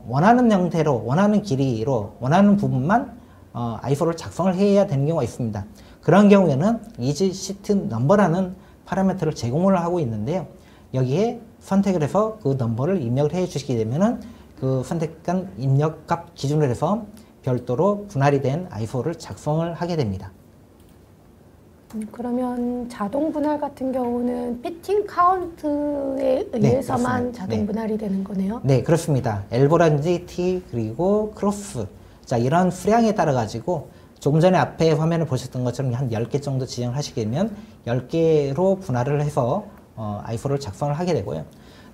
원하는 형태로, 원하는 길이로, 원하는 부분만 I4를 작성을 해야 되는 경우가 있습니다. 그런 경우에는 EasySheet Number라는 파라미터를 제공을 하고 있는데요. 여기에 선택을 해서 그 넘버를 입력을 해 주시게 되면은 그 선택한 입력값 기준으로 해서 별도로 분할이 된 I4를 작성을 하게 됩니다. 그러면 자동 분할 같은 경우는 피팅 카운트에 의해서만 네, 자동 네. 분할이 되는 거네요? 네, 그렇습니다. L보라든지 T 그리고 크로스, 자, 이런 수량에 따라 가지고 조금 전에 앞에 화면을 보셨던 것처럼 한 10개 정도 지정을 하시게 되면 10개로 분할을 해서 I4를 작성을 하게 되고요.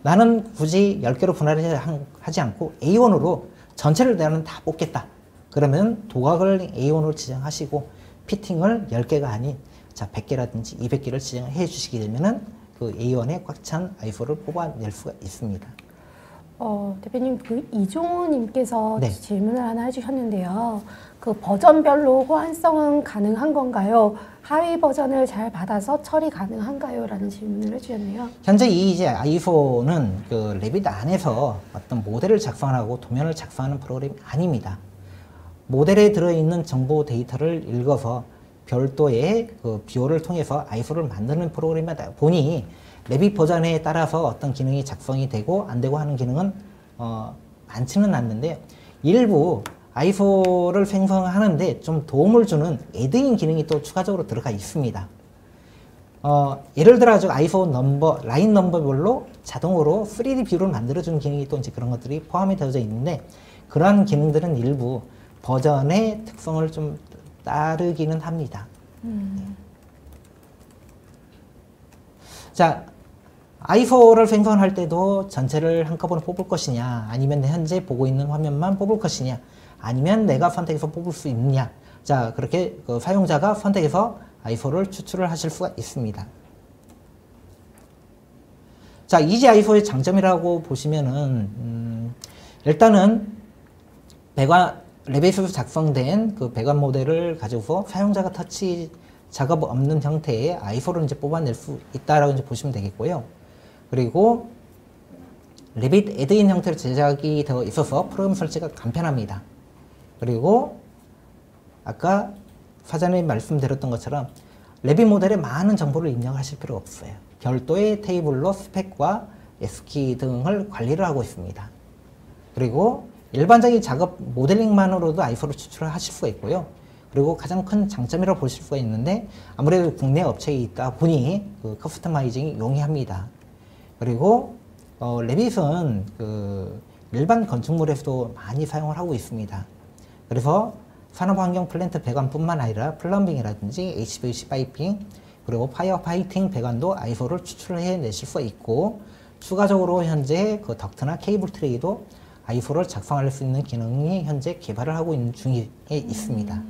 나는 굳이 10개로 분할을 하지 않고 A1으로 전체를 나는 다 뽑겠다. 그러면 도각을 A1으로 지정하시고 피팅을 10개가 아닌 자 100개라든지 200개를 지정해 주시게 되면은 그 A1에 꽉 찬 I4를 뽑아낼 수가 있습니다. 대표님, 그 이종호님께서 네. 질문을 하나 해주셨는데요. 그 버전별로 호환성은 가능한 건가요? 하위 버전을 잘 받아서 처리 가능한가요? 라는 질문을 해주셨네요. 현재 이 이제 I4는 그 레빗 안에서 어떤 모델을 작성하고 도면을 작성하는 프로그램이 아닙니다. 모델에 들어있는 정보 데이터를 읽어서 별도의 그 비호를 통해서 I4를 만드는 프로그램이다 보니 레빗 버전에 따라서 어떤 기능이 작성이 되고 안 되고 하는 기능은 많지는 않는데요. 일부 I4를 생성하는데 좀 도움을 주는 애드인 기능이 또 추가적으로 들어가 있습니다. 예를 들어 I4 넘버, 라인 넘버별로 자동으로 3D 뷰를 만들어주는 기능이 또 이제 그런 것들이 포함이 되어져 있는데, 그러한 기능들은 일부 버전의 특성을 좀 따르기는 합니다. 자, I4를 생성할 때도 전체를 한꺼번에 뽑을 것이냐, 아니면 현재 보고 있는 화면만 뽑을 것이냐, 아니면 내가 선택해서 뽑을 수 있느냐. 자, 그렇게 그 사용자가 선택해서 I4를 추출을 하실 수가 있습니다. 자, 이지 I4의 장점이라고 보시면은 일단은 레빗으로 작성된 그 배관 모델을 가지고 사용자가 터치 작업 없는 형태의 아이소를 이제 뽑아낼 수 있다라고 이제 보시면 되겠고요. 그리고 레빗 애드인 형태로 제작이 되어 있어서 프로그램 설치가 간편합니다. 그리고 아까 사전에 말씀드렸던 것처럼 레빗 모델에 많은 정보를 입력하실 필요 없어요. 별도의 테이블로 스펙과 S키 등을 관리를 하고 있습니다. 그리고 일반적인 작업 모델링만으로도 아이소를 추출을 하실 수가 있고요. 그리고 가장 큰 장점이라고 보실 수가 있는데 아무래도 국내 업체에 있다 보니 그 커스터마이징이 용이합니다. 그리고 레빗은 그 일반 건축물에서도 많이 사용을 하고 있습니다. 그래서 산업환경 플랜트 배관뿐만 아니라 플럼빙이라든지 HVAC 파이핑 그리고 파이어 파이팅 배관도 아이소를 추출해 내실 수 있고 추가적으로 현재 그 덕트나 케이블 트레이도 아이소를 작성할 수 있는 기능이 현재 개발을 하고 있는 중에 있습니다.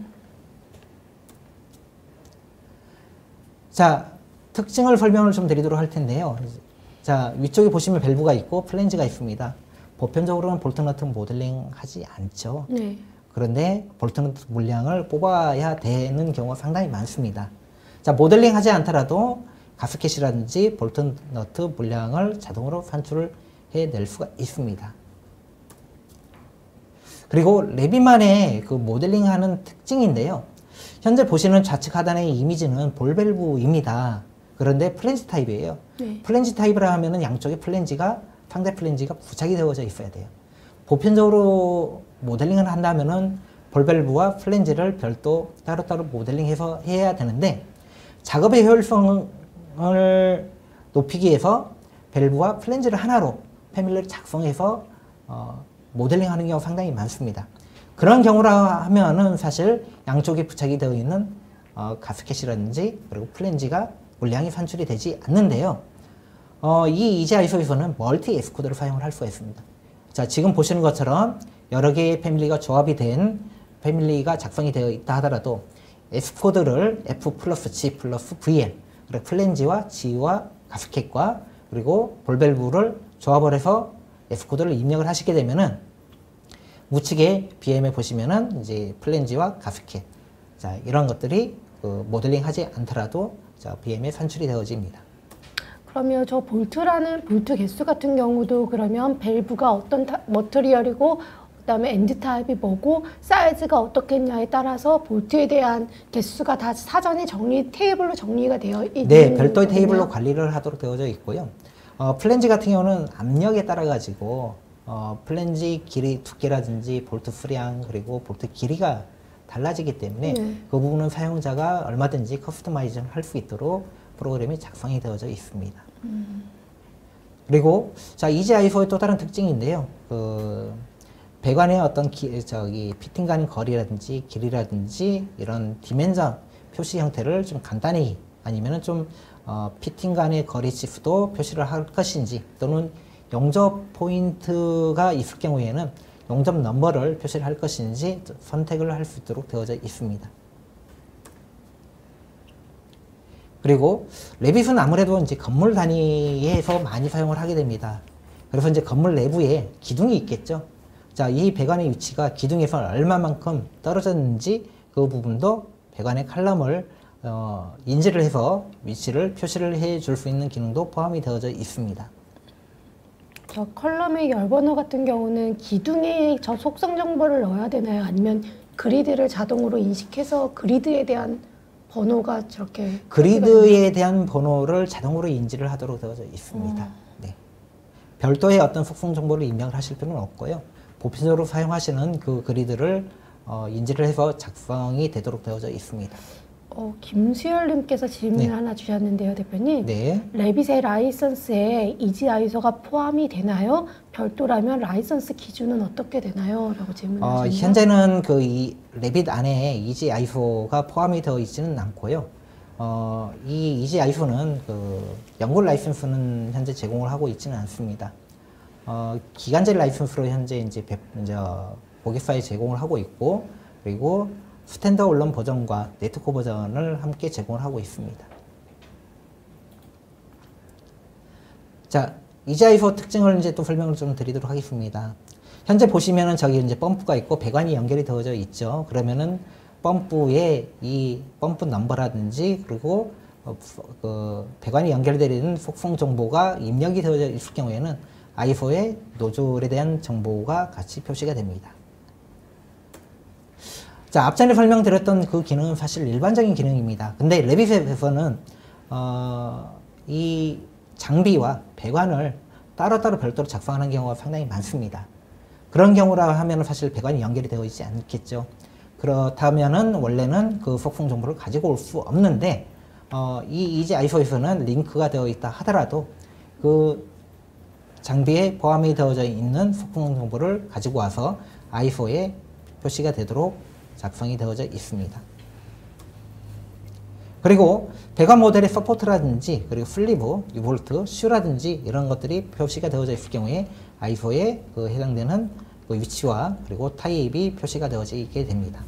자, 특징을 설명을 좀 드리도록 할 텐데요. 자, 위쪽에 보시면 밸브가 있고 플랜지가 있습니다. 보편적으로는 볼트너트 모델링 하지 않죠. 네. 그런데 볼트너트 물량을 뽑아야 되는 경우가 상당히 많습니다. 자, 모델링 하지 않더라도 가스켓이라든지 볼트너트 물량을 자동으로 산출을 해낼 수가 있습니다. 그리고 레빗만의 그 모델링하는 특징인데요. 현재 보시는 좌측 하단의 이미지는 볼밸브입니다. 그런데 플랜지 타입이에요. 네. 플랜지 타입이라 하면은 양쪽에 플랜지가 상대 플랜지가 부착이 되어져 있어야 돼요. 보편적으로 모델링을 한다면은 볼밸브와 플랜지를 별도 따로따로 모델링해서 해야 되는데 작업의 효율성을 높이기 위해서 밸브와 플랜지를 하나로 패밀리를 작성해서 모델링하는 경우가 상당히 많습니다. 그런 경우라 하면은 사실 양쪽에 부착이 되어 있는 가스켓이라든지 그리고 플랜지가 물량이 산출이 되지 않는데요. 이 이지아이소에서는 멀티 S코드를 사용을 할 수가 있습니다. 자, 지금 보시는 것처럼 여러 개의 패밀리가 조합이 된 패밀리가 작성이 되어 있다 하더라도 S코드를 F 플러스 G 플러스 VL 그리고 플랜지와 G와 가스켓과 그리고 볼밸브를 조합을 해서 S코드를 입력을 하시게 되면은 우측에 BM에 보시면은 이제 플랜지와 가스켓 자, 이런 것들이 그 모델링 하지 않더라도 자, BM에 산출이 되어집니다. 그러면 저 볼트라는 볼트 개수 같은 경우도 그러면 밸브가 어떤 머터리얼이고 그다음에 엔드 타입이 뭐고 사이즈가 어떻겠냐에 따라서 볼트에 대한 개수가 다 사전에 테이블로 정리가 되어 있는 네, 별도의 거군요. 테이블로 관리를 하도록 되어져 있고요. 플랜지 같은 경우는 압력에 따라 가지고 플랜지 길이 두께라든지 볼트 수량 그리고 볼트 길이가 달라지기 때문에 그 부분은 사용자가 얼마든지 커스터마이징 할 수 있도록 프로그램이 작성이 되어져 있습니다. 그리고 자, 이지아이소의 또 다른 특징인데요. 그 배관의 어떤 피팅 간 거리라든지 길이라든지 이런 디멘전 표시 형태를 좀 간단히 아니면은 좀 피팅 간의 거리 지수도 표시를 할 것인지 또는 용접 포인트가 있을 경우에는 용접 넘버를 표시를 할 것인지 선택을 할 수 있도록 되어져 있습니다. 그리고 레빗은 아무래도 이제 건물 단위에서 많이 사용을 하게 됩니다. 그래서 이제 건물 내부에 기둥이 있겠죠. 자, 이 배관의 위치가 기둥에서 얼마만큼 떨어졌는지 그 부분도 배관의 칼럼을 인지를 해서 위치를 표시를 해 줄 수 있는 기능도 포함이 되어져 있습니다. 저 컬럼의 열번호 같은 경우는 기둥에 저 속성 정보를 넣어야 되나요? 아니면 그리드를 자동으로 인식해서 그리드에 대한 번호가 저렇게 그리드에 대한 번호를 자동으로 인지를 하도록 되어져 있습니다. 네. 별도의 어떤 속성 정보를 입력을 하실 필요는 없고요. 보편적으로 사용하시는 그 그리드를 인지를 해서 작성이 되도록 되어져 있습니다. 김수열님께서 질문 네. 하나 주셨는데요, 대표님. 네. 레빗의 라이선스에 이지아이소가 포함이 되나요? 별도라면 라이선스 기준은 어떻게 되나요? 라고 질문하셨네요. 현재는 그 이 레빗 안에 이지아이소가 포함이 되어 있지는 않고요. 이 이지아이소는 그 연구 라이선스는 현재 제공을 하고 있지는 않습니다. 기간제 라이선스로 현재 이제 고객사에 제공을 하고 있고 그리고 스탠드얼론 버전과 네트워크 버전을 함께 제공을 하고 있습니다. 자, 이지아이소 특징을 이제 또 설명을 좀 드리도록 하겠습니다. 현재 보시면은 저기 이제 펌프가 있고 배관이 연결이 되어져 있죠. 그러면은 펌프에 이 펌프 넘버라든지 그리고 그 배관이 연결되어 있는 속성 정보가 입력이 되어져 있을 경우에는 i4의 노즐에 대한 정보가 같이 표시가 됩니다. 자, 앞전에 설명드렸던 그 기능은 사실 일반적인 기능입니다. 근데 레빗에서는 이 장비와 배관을 따로따로 별도로 작성하는 경우가 상당히 많습니다. 그런 경우라 하면 사실 배관이 연결이 되어 있지 않겠죠. 그렇다면은 원래는 그 속성 정보를 가지고 올 수 없는데 이 이지 i4에서는 링크가 되어 있다 하더라도 그 장비에 포함이 되어져 있는 속성 정보를 가지고 와서 i4에 표시가 되도록 작성이 되어져 있습니다. 그리고 배관 모델의 서포트라든지 그리고 슬리브, 유볼트, 슈라든지 이런 것들이 표시가 되어져 있을 경우에 i4에 그 해당되는 그 위치와 그리고 타입이 표시가 되어져 있게 됩니다.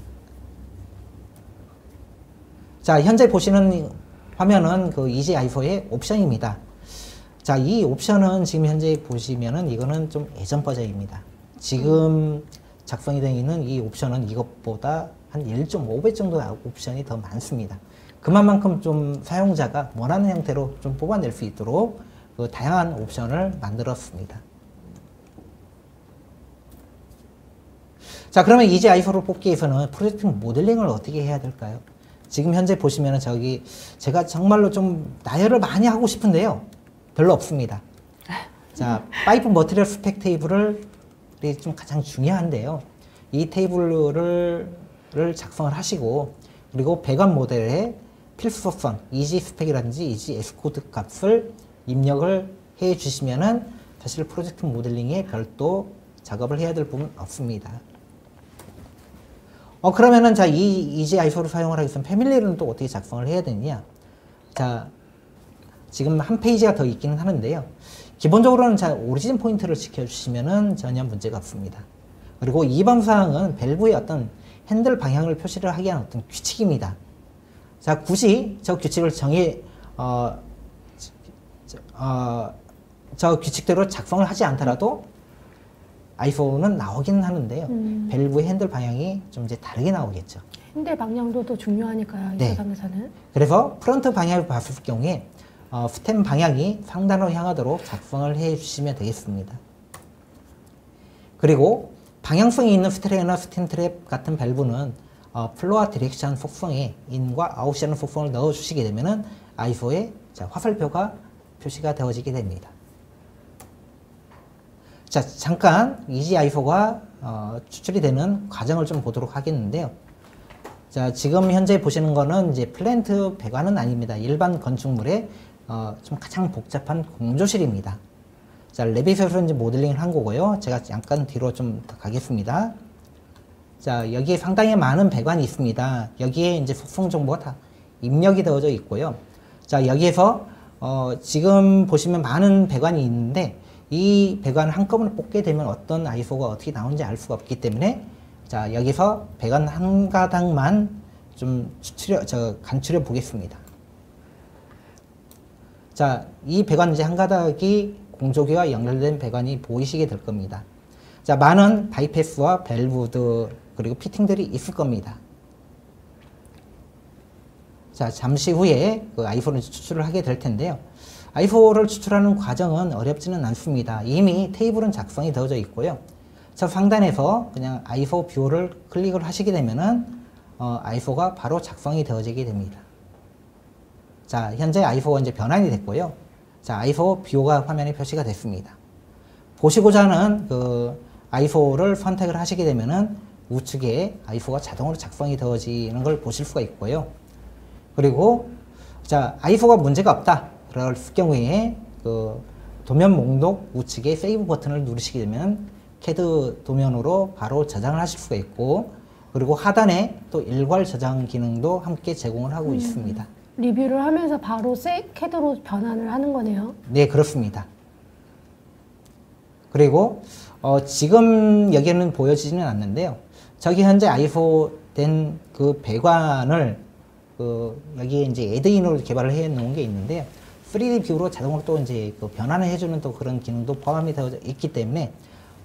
자, 현재 보시는 화면은 그 이지 i4의 옵션입니다. 자, 이 옵션은 지금 현재 보시면은 이거는 좀 예전 버전입니다. 지금 작성이 되어 있는 이 옵션은 이것보다 한 1.5배 정도의 옵션이 더 많습니다. 그만큼 좀 사용자가 원하는 형태로 좀 뽑아낼 수 있도록 그 다양한 옵션을 만들었습니다. 자, 그러면 이제 i4를 뽑기 위해서는 프로젝트 모델링을 어떻게 해야 될까요? 지금 현재 보시면은 저기 제가 정말로 좀 나열을 많이 하고 싶은데요. 별로 없습니다. 자, 파이프 머티리얼 스펙 테이블을 좀 가장 중요한데요. 이 테이블을 작성을 하시고 그리고 배관 모델에 필수 속성, 이지 스펙이라든지 이지 에스코드 값을 입력을 해 주시면은 사실 프로젝트 모델링에 별도 작업을 해야 될 부분은 없습니다. 그러면은 자, 이 이지 i4를 사용을 하기 위해서 패밀리는 또 어떻게 작성을 해야 되느냐? 자, 지금 한 페이지가 더 있기는 하는데요. 기본적으로는 자, 오리진 포인트를 지켜주시면은 전혀 문제가 없습니다. 그리고 2번 사항은 밸브의 어떤 핸들 방향을 표시를 하기 위한 어떤 규칙입니다. 자, 굳이 저 규칙을 저 규칙대로 작성을 하지 않더라도 i4는 나오기는 하는데요. 밸브의 핸들 방향이 좀 이제 다르게 나오겠죠. 핸들 방향도 중요하니까요. 이 네. 세상에서는. 그래서 프론트 방향을 봤을 경우에 스템 방향이 상단으로 향하도록 작성을 해 주시면 되겠습니다. 그리고 방향성이 있는 스트레이나 스팀 트랩 같은 밸브는 플로어 디렉션 속성에 인과 아웃이라는 속성을 넣어 주시게 되면은 i4에 화살표가 표시가 되어지게 됩니다. 자, 잠깐 이지 i4가 추출이 되는 과정을 좀 보도록 하겠는데요. 자, 지금 현재 보시는 거는 이제 플랜트 배관은 아닙니다. 일반 건축물의 좀 가장 복잡한 공조실입니다. 자, 레빗에서 이제 모델링을 한 거고요. 제가 잠깐 뒤로 좀 더 가겠습니다. 자, 여기에 상당히 많은 배관이 있습니다. 여기에 이제 속성 정보가 다 입력이 되어져 있고요. 자, 여기에서 지금 보시면 많은 배관이 있는데 이 배관을 한꺼번에 뽑게 되면 어떤 i4가 어떻게 나오는지 알 수가 없기 때문에 자, 여기서 배관 한 가닥만 좀 간추려 보겠습니다. 자, 이 배관 이제 한 가닥이 공조기와 연결된 배관이 보이시게 될 겁니다. 자, 많은 바이패스와 밸브들 그리고 피팅들이 있을 겁니다. 자, 잠시 후에 그 i4를 추출을 하게 될 텐데요. i4를 추출하는 과정은 어렵지는 않습니다. 이미 테이블은 작성이 되어져 있고요. 저 상단에서 그냥 i4 뷰를 클릭을 하시게 되면은 i4가 바로 작성이 되어지게 됩니다. 자, 현재 i4가 이제 변환이 됐고요. 자, i4 뷰가 화면에 표시가 됐습니다. 보시고자 하는 그 i4를 선택을 하시게 되면은 우측에 i4가 자동으로 작성이 되어지는 걸 보실 수가 있고요. 그리고 자, i4가 문제가 없다. 그럴 경우에 그 도면 목록 우측에 세이브 버튼을 누르시게 되면 CAD 도면으로 바로 저장을 하실 수가 있고 그리고 하단에 또 일괄 저장 기능도 함께 제공을 하고 있습니다. 리뷰를 하면서 바로 CAD로 변환을 하는 거네요. 네, 그렇습니다. 그리고 지금 여기는 보여지지는 않는데요. 저기 현재 i4 된 그 배관을 여기에 이제 애드인으로 개발을 해 놓은 게 있는데요. 3D 뷰로 자동으로 또 이제 그 변환을 해주는 또 그런 기능도 포함이 되어 있기 때문에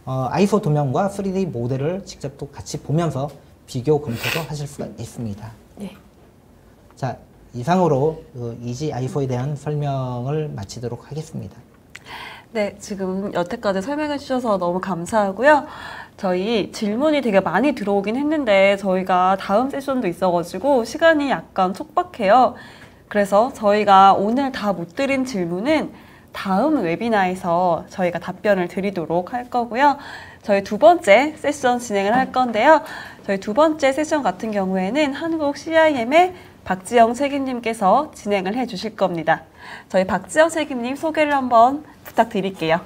아이소 도면과 3D 모델을 직접 또 같이 보면서 비교 검토도 하실 수가 있습니다. 네. 자, 이상으로 이지 아이소에 대한 설명을 마치도록 하겠습니다. 네, 지금 여태까지 설명해 주셔서 너무 감사하고요. 저희 질문이 되게 많이 들어오긴 했는데 저희가 다음 세션도 있어가지고 시간이 약간 촉박해요. 그래서 저희가 오늘 다 못 드린 질문은 다음 웨비나에서 저희가 답변을 드리도록 할 거고요. 저희 두 번째 세션 진행을 할 건데요. 저희 두 번째 세션 같은 경우에는 한국 CIM의 박지영 책임님께서 진행을 해 주실 겁니다. 저희 박지영 책임님 소개를 한번 부탁드릴게요.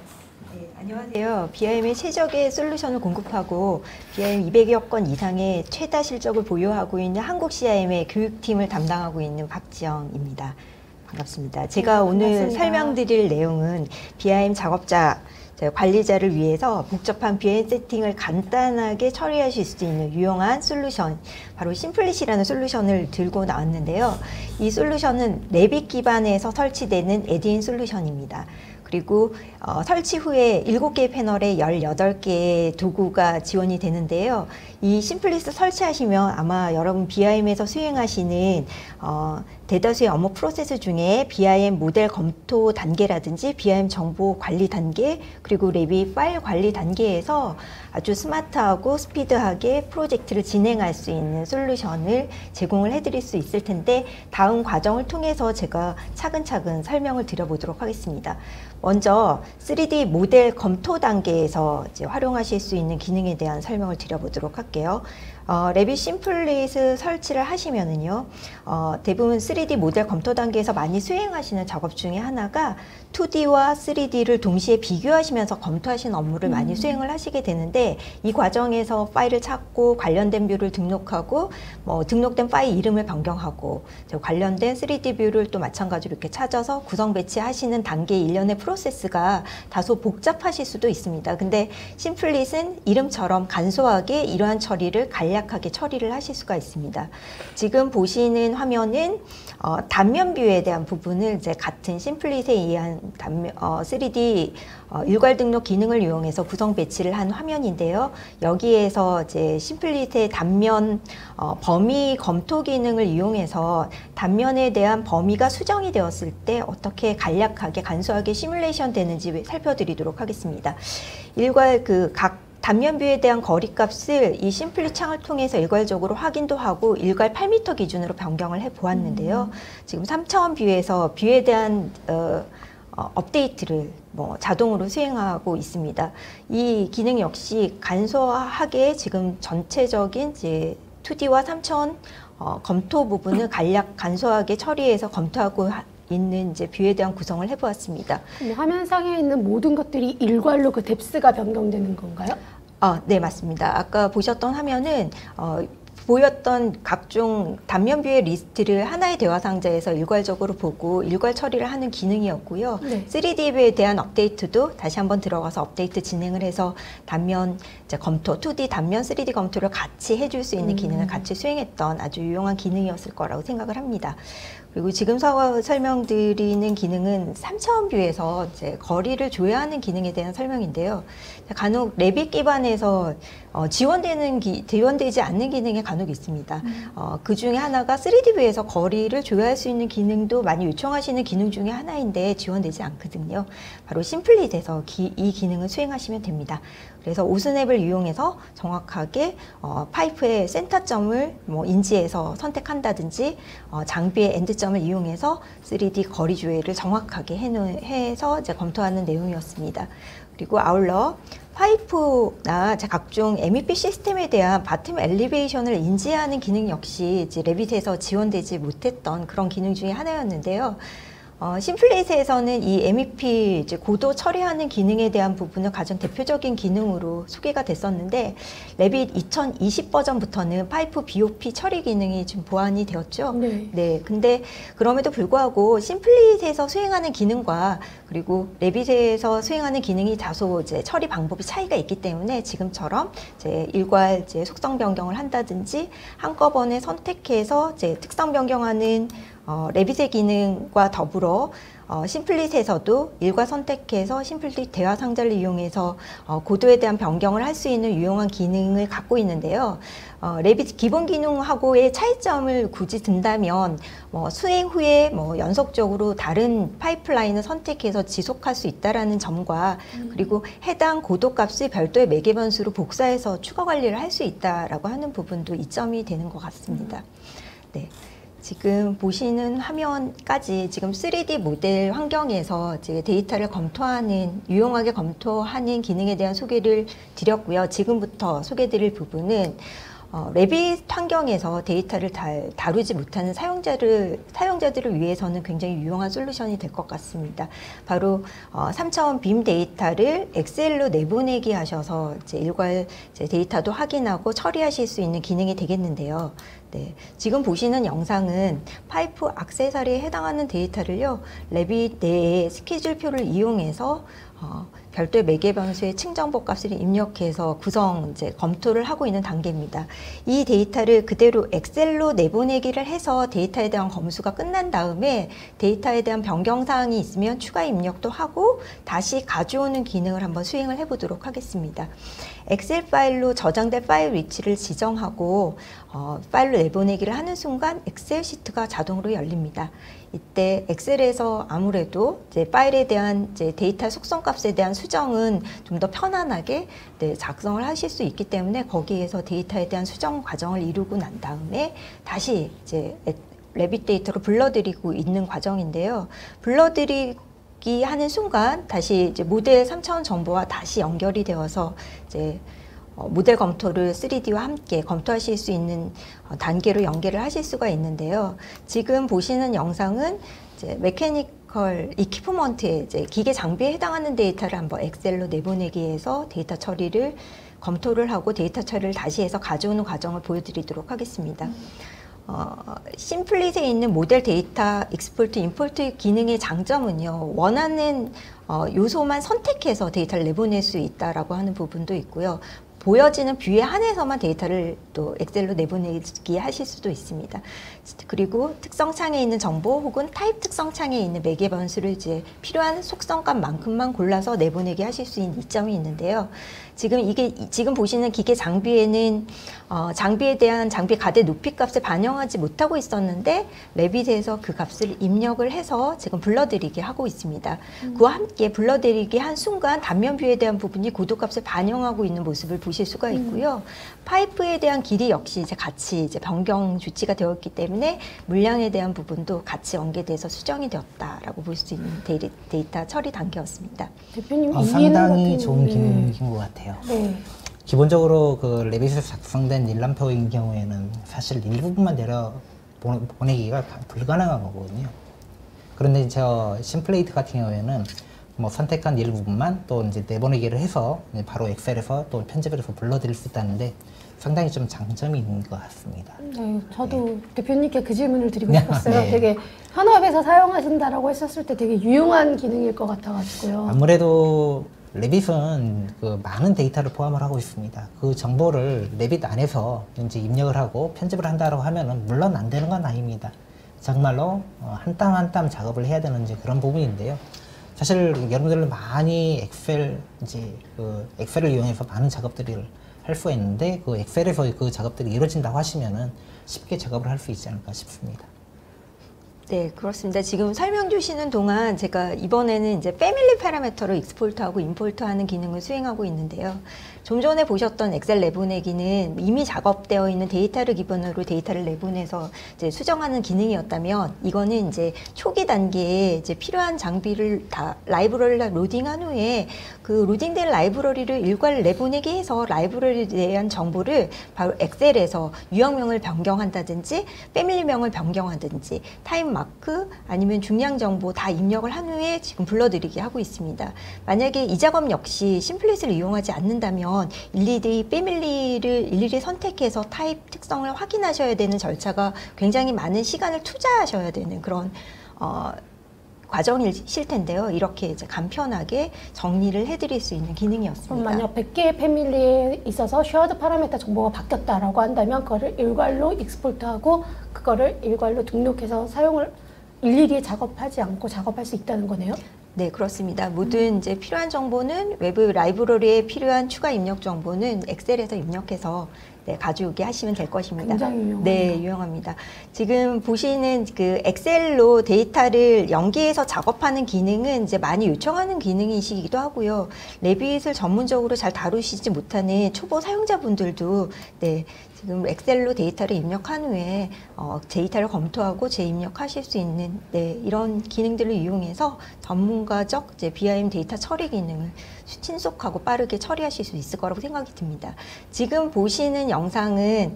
네, 안녕하세요. BIM의 최적의 솔루션을 공급하고 BIM 200여 건 이상의 최다 실적을 보유하고 있는 한국 CIM의 교육팀을 담당하고 있는 박지영입니다. 반갑습니다. 제가 네, 오늘 반갑습니다. 설명드릴 내용은 BIM 작업자 관리자를 위해서 복잡한 BIM 세팅을 간단하게 처리하실 수 있는 유용한 솔루션, 바로 심플릿이라는 솔루션을 들고 나왔는데요. 이 솔루션은 레빗 기반에서 설치되는 에디인 솔루션입니다. 그리고 설치 후에 7개의 패널에 18개의 도구가 지원이 되는데요. 이 심플릿을 설치하시면 아마 여러분 BIM에서 수행하시는 대다수의 업무 프로세스 중에 BIM 모델 검토 단계라든지 BIM 정보 관리 단계, 그리고 레빗 파일 관리 단계에서 아주 스마트하고 스피드하게 프로젝트를 진행할 수 있는 솔루션을 제공을 해드릴 수 있을 텐데, 다음 과정을 통해서 제가 차근차근 설명을 드려보도록 하겠습니다. 먼저 3D 모델 검토 단계에서 이제 활용하실 수 있는 기능에 대한 설명을 드려보도록 할게요. 레빗 심플릿을 설치를 하시면은요, 대부분 3D 모델 검토 단계에서 많이 수행하시는 작업 중에 하나가 2D와 3D를 동시에 비교하시면서 검토하시는 업무를 많이 수행을 하시게 되는데, 이 과정에서 파일을 찾고 관련된 뷰를 등록하고 등록된 파일 이름을 변경하고 관련된 3D 뷰를 또 마찬가지로 이렇게 찾아서 구성 배치하시는 단계 일련의 프로세스가 다소 복잡하실 수도 있습니다. 근데 심플릿은 이름처럼 간소하게 이러한 처리를 간략하게 처리를 하실 수가 있습니다. 지금 보시는 화면은 단면 뷰에 대한 부분을 이제 같은 심플릿에 의한 3D 일괄 등록 기능을 이용해서 구성 배치를 한 화면인데요. 여기에서 이제 심플릿의 단면 범위 검토 기능을 이용해서 단면에 대한 범위가 수정이 되었을 때 어떻게 간략하게 간소하게 시뮬레이션 되는지 살펴드리도록 하겠습니다. 일괄 각 단면 뷰에 대한 거리값을 이 심플릿 창을 통해서 일괄적으로 확인도 하고 일괄 8m 기준으로 변경을 해 보았는데요. 지금 3차원 뷰에서 뷰에 대한 업데이트를 자동으로 수행하고 있습니다. 이 기능 역시 간소하게 지금 전체적인 이제 2D와 3차원 검토 부분을 간소하게 처리해서 검토하고 있는 이제 뷰에 대한 구성을 해보았습니다. 화면상에 있는 모든 것들이 일괄로 그 뎁스가 변경되는 건가요? 네, 맞습니다. 아까 보셨던 화면은 보였던 각종 단면 뷰의 리스트를 하나의 대화 상자에서 일괄적으로 보고 일괄 처리를 하는 기능이었고요. 네. 3D 뷰에 대한 업데이트도 다시 한번 들어가서 업데이트 진행을 해서 단면 이제 검토, 2D 단면 3D 검토를 같이 해줄 수 있는 기능을 같이 수행했던 아주 유용한 기능이었을 거라고 생각을 합니다. 그리고 지금 설명드리는 기능은 3차원 뷰에서 이제 거리를 조회하는 기능에 대한 설명인데요. 간혹 레빗 기반에서 지원되지 않는 기능이 간혹 있습니다. 그 중에 하나가 3D 뷰에서 거리를 조회할 수 있는 기능도 많이 요청하시는 기능 중에 하나인데 지원되지 않거든요. 바로 심플릿에서 이 기능을 수행하시면 됩니다. 그래서 오스냅을 이용해서 정확하게 파이프의 센터점을 인지해서 선택한다든지 장비의 엔드점을 이용해서 3D 거리 조회를 정확하게 해서 이제 검토하는 내용이었습니다. 그리고 아울러 파이프나 각종 MEP 시스템에 대한 바텀 엘리베이션을 인지하는 기능 역시 이제 레빗에서 지원되지 못했던 그런 기능 중에 하나였는데요. 심플릿에서는 이 MEP 이제 고도 처리하는 기능에 대한 부분은 가장 대표적인 기능으로 소개가 됐었는데, 레빗 2020 버전부터는 파이프 BOP 처리 기능이 지금 보완이 되었죠. 네. 근데 그럼에도 불구하고 심플릿에서 수행하는 기능과 그리고 레빗에서 수행하는 기능이 다소 이제 처리 방법이 차이가 있기 때문에 지금처럼 이제 일괄 이제 속성 변경을 한다든지 한꺼번에 선택해서 이제 특성 변경하는 레빗의 기능과 더불어 심플릿에서도 일과 선택해서 심플릿 대화 상자를 이용해서 고도에 대한 변경을 할 수 있는 유용한 기능을 갖고 있는데요. 레빗 기본 기능하고의 차이점을 굳이 든다면 수행 후에 연속적으로 다른 파이프라인을 선택해서 지속할 수 있다라는 점과 그리고 해당 고도 값을 별도의 매개 변수로 복사해서 추가 관리를 할 수 있다라고 하는 부분도 이점이 되는 것 같습니다. 네. 지금 보시는 화면까지 지금 3D 모델 환경에서 데이터를 유용하게 검토하는 기능에 대한 소개를 드렸고요. 지금부터 소개드릴 부분은 레빗 환경에서 데이터를 다루지 못하는 사용자들을 위해서는 굉장히 유용한 솔루션이 될 것 같습니다. 바로 3차원 빔 데이터를 엑셀로 내보내기 하셔서 일괄 데이터도 확인하고 처리하실 수 있는 기능이 되겠는데요. 네, 지금 보시는 영상은 파이프 액세서리에 해당하는 데이터를요, 레빗 내에 스케줄표를 이용해서 별도의 매개 변수의 층정보 값을 입력해서 검토를 하고 있는 단계입니다. 이 데이터를 그대로 엑셀로 내보내기를 해서 데이터에 대한 검수가 끝난 다음에 데이터에 대한 변경 사항이 있으면 추가 입력도 하고 다시 가져오는 기능을 한번 수행을 해보도록 하겠습니다. 엑셀 파일로 저장될 파일 위치를 지정하고 파일로 내보내기를 하는 순간 엑셀 시트가 자동으로 열립니다. 이때 엑셀에서 아무래도 파일에 대한 데이터 속성 값에 대한 수정은 좀 더 편안하게 작성을 하실 수 있기 때문에 거기에서 데이터에 대한 수정 과정을 이루고 난 다음에 다시 레빗 데이터로 불러들이고 있는 과정인데요. 불러들이기 하는 순간 다시 모델 3차원 정보와 다시 연결이 되어서 모델 검토를 3D와 함께 검토하실 수 있는 단계로 연계를 하실 수가 있는데요. 지금 보시는 영상은 메커니컬 이퀴프먼트의 기계 장비에 해당하는 데이터를 한번 엑셀로 내보내기 해서 데이터 처리를 검토를 하고 데이터 처리를 다시 해서 가져오는 과정을 보여드리도록 하겠습니다. 심플릿에 있는 모델 데이터 익스포트, 임포트 기능의 장점은요, 원하는 요소만 선택해서 데이터를 내보낼 수 있다라고 하는 부분도 있고요. 보여지는 뷰에 한해서만 데이터를 또 엑셀로 내보내기 하실 수도 있습니다. 그리고 특성 창에 있는 정보 혹은 타입 특성 창에 있는 매개 변수를 필요한 속성값만큼만 골라서 내보내기 하실 수 있는 이점이 있는데요. 지금 보시는 기계 장비에는 장비에 대한 장비 가대 높이 값을 반영하지 못하고 있었는데 레빗에서 그 값을 입력을 해서 지금 불러들이게 하고 있습니다. 그와 함께 불러들이게 한 순간 단면 뷰에 대한 부분이 고도 값을 반영하고 있는 모습을 보실 수가 있고요. 파이프에 대한 길이 역시 같이 변경 조치가 되었기 때문에 물량에 대한 부분도 같이 연계돼서 수정이 되었다라고 볼 수 있는 데이터 처리 단계였습니다. 대표님 상당히 좋은 기능인 것 같아요. 네. 기본적으로 그 레빗에서 작성된 일람표인 경우에는 사실 일부분만 보내기가 불가능한 거거든요. 그런데 저 심플레이트 같은 경우에는 선택한 일부분만 또 내보내기를 해서 바로 엑셀에서 또 편집을 해서 불러드릴 수 있다는데 상당히 좀 장점이 있는 것 같습니다. 네, 저도 대표님께 그 질문을 드리고 싶었어요. 네. 되게 현업에서 사용하신다라고 했었을 때 되게 유용한 기능일 것 같아가지고요. 아무래도 레빗은 그 많은 데이터를 포함을 하고 있습니다. 그 정보를 레빗 안에서 입력을 하고 편집을 한다고 하면은 물론 안 되는 건 아닙니다. 정말로 한 땀 한 땀 작업을 해야 되는 그런 부분인데요. 사실 여러분들 많이 엑셀을 이용해서 많은 작업들을 할 수가 있는데 그 엑셀에서 그 작업들이 이루어진다고 하시면은 쉽게 작업을 할 수 있지 않을까 싶습니다. 네, 그렇습니다. 지금 설명 주시는 동안 제가 이번에는 패밀리 파라미터로 익스포트하고 임포트하는 기능을 수행하고 있는데요. 좀 전에 보셨던 엑셀 내보내기는 이미 작업되어 있는 데이터를 기반으로 데이터를 내보내서 수정하는 기능이었다면 이거는 초기 단계에 필요한 장비를 다 라이브러리를 로딩한 후에 그 로딩된 라이브러리를 일괄 내보내기 해서 라이브러리에 대한 정보를 바로 엑셀에서 유형명을 변경한다든지 패밀리명을 변경하든지 타임 마크 아니면 중량 정보 다 입력을 한 후에 지금 불러들이게 하고 있습니다. 만약에 이 작업 역시 심플릿을 이용하지 않는다면 일일이 패밀리를 일일이 선택해서 타입 특성을 확인하셔야 되는 절차가 굉장히 많은 시간을 투자하셔야 되는 그런 과정이실 텐데요. 이렇게 이제 간편하게 정리를 해드릴 수 있는 그럼 기능이었습니다. 만약 100개의 패밀리에 있어서 쉐어드 파라미터 정보가 바뀌었다라고 한다면 그거를 일괄로 익스포트하고 그거를 일괄로 등록해서 사용을 일일이 작업하지 않고 작업할 수 있다는 거네요. 네, 그렇습니다. 모든 이제 필요한 정보는 외부 라이브러리에 필요한 추가 입력 정보는 엑셀에서 입력해서 네, 가져오게 하시면 될 것입니다. 굉장히 유용하네요. 네, 유용합니다. 지금 보시는 그 엑셀로 데이터를 연계해서 작업하는 기능은 이제 많이 요청하는 기능이시기도 하고요. 레빗을 전문적으로 잘 다루시지 못하는 초보 사용자분들도 네, 지금 엑셀로 데이터를 입력한 후에 데이터를 검토하고 재입력하실 수 있는 네, 이런 기능들을 이용해서 전문가적 이제 BIM 데이터 처리 기능을 신속하고 빠르게 처리하실 수 있을 거라고 생각이 듭니다. 지금 보시는 영상은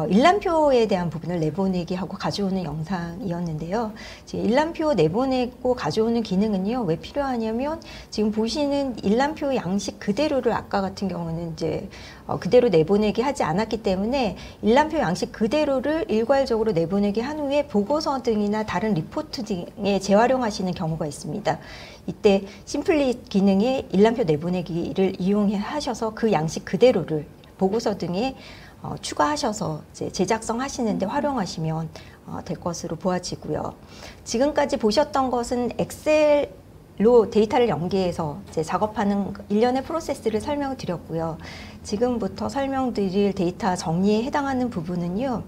일람표에 대한 부분을 내보내기 하고 가져오는 영상이었는데요. 지금 일람표 내보내고 가져오는 기능은요, 왜 필요하냐면 지금 보시는 일람표 양식 그대로를 아까 같은 경우는 이제 그대로 내보내기 하지 않았기 때문에 일람표 양식 그대로를 일괄적으로 내보내기 한 후에 보고서 등이나 다른 리포트 등에 재활용하시는 경우가 있습니다. 이때 심플리 기능의 일람표 내보내기를 이용해 하셔서 그 양식 그대로를 보고서 등에 추가하셔서 이제 제작성 하시는데 활용하시면 될 것으로 보아지고요. 지금까지 보셨던 것은 엑셀로 데이터를 연계해서 이제 작업하는 일련의 프로세스를 설명을 드렸고요. 지금부터 설명드릴 데이터 정리에 해당하는 부분은요.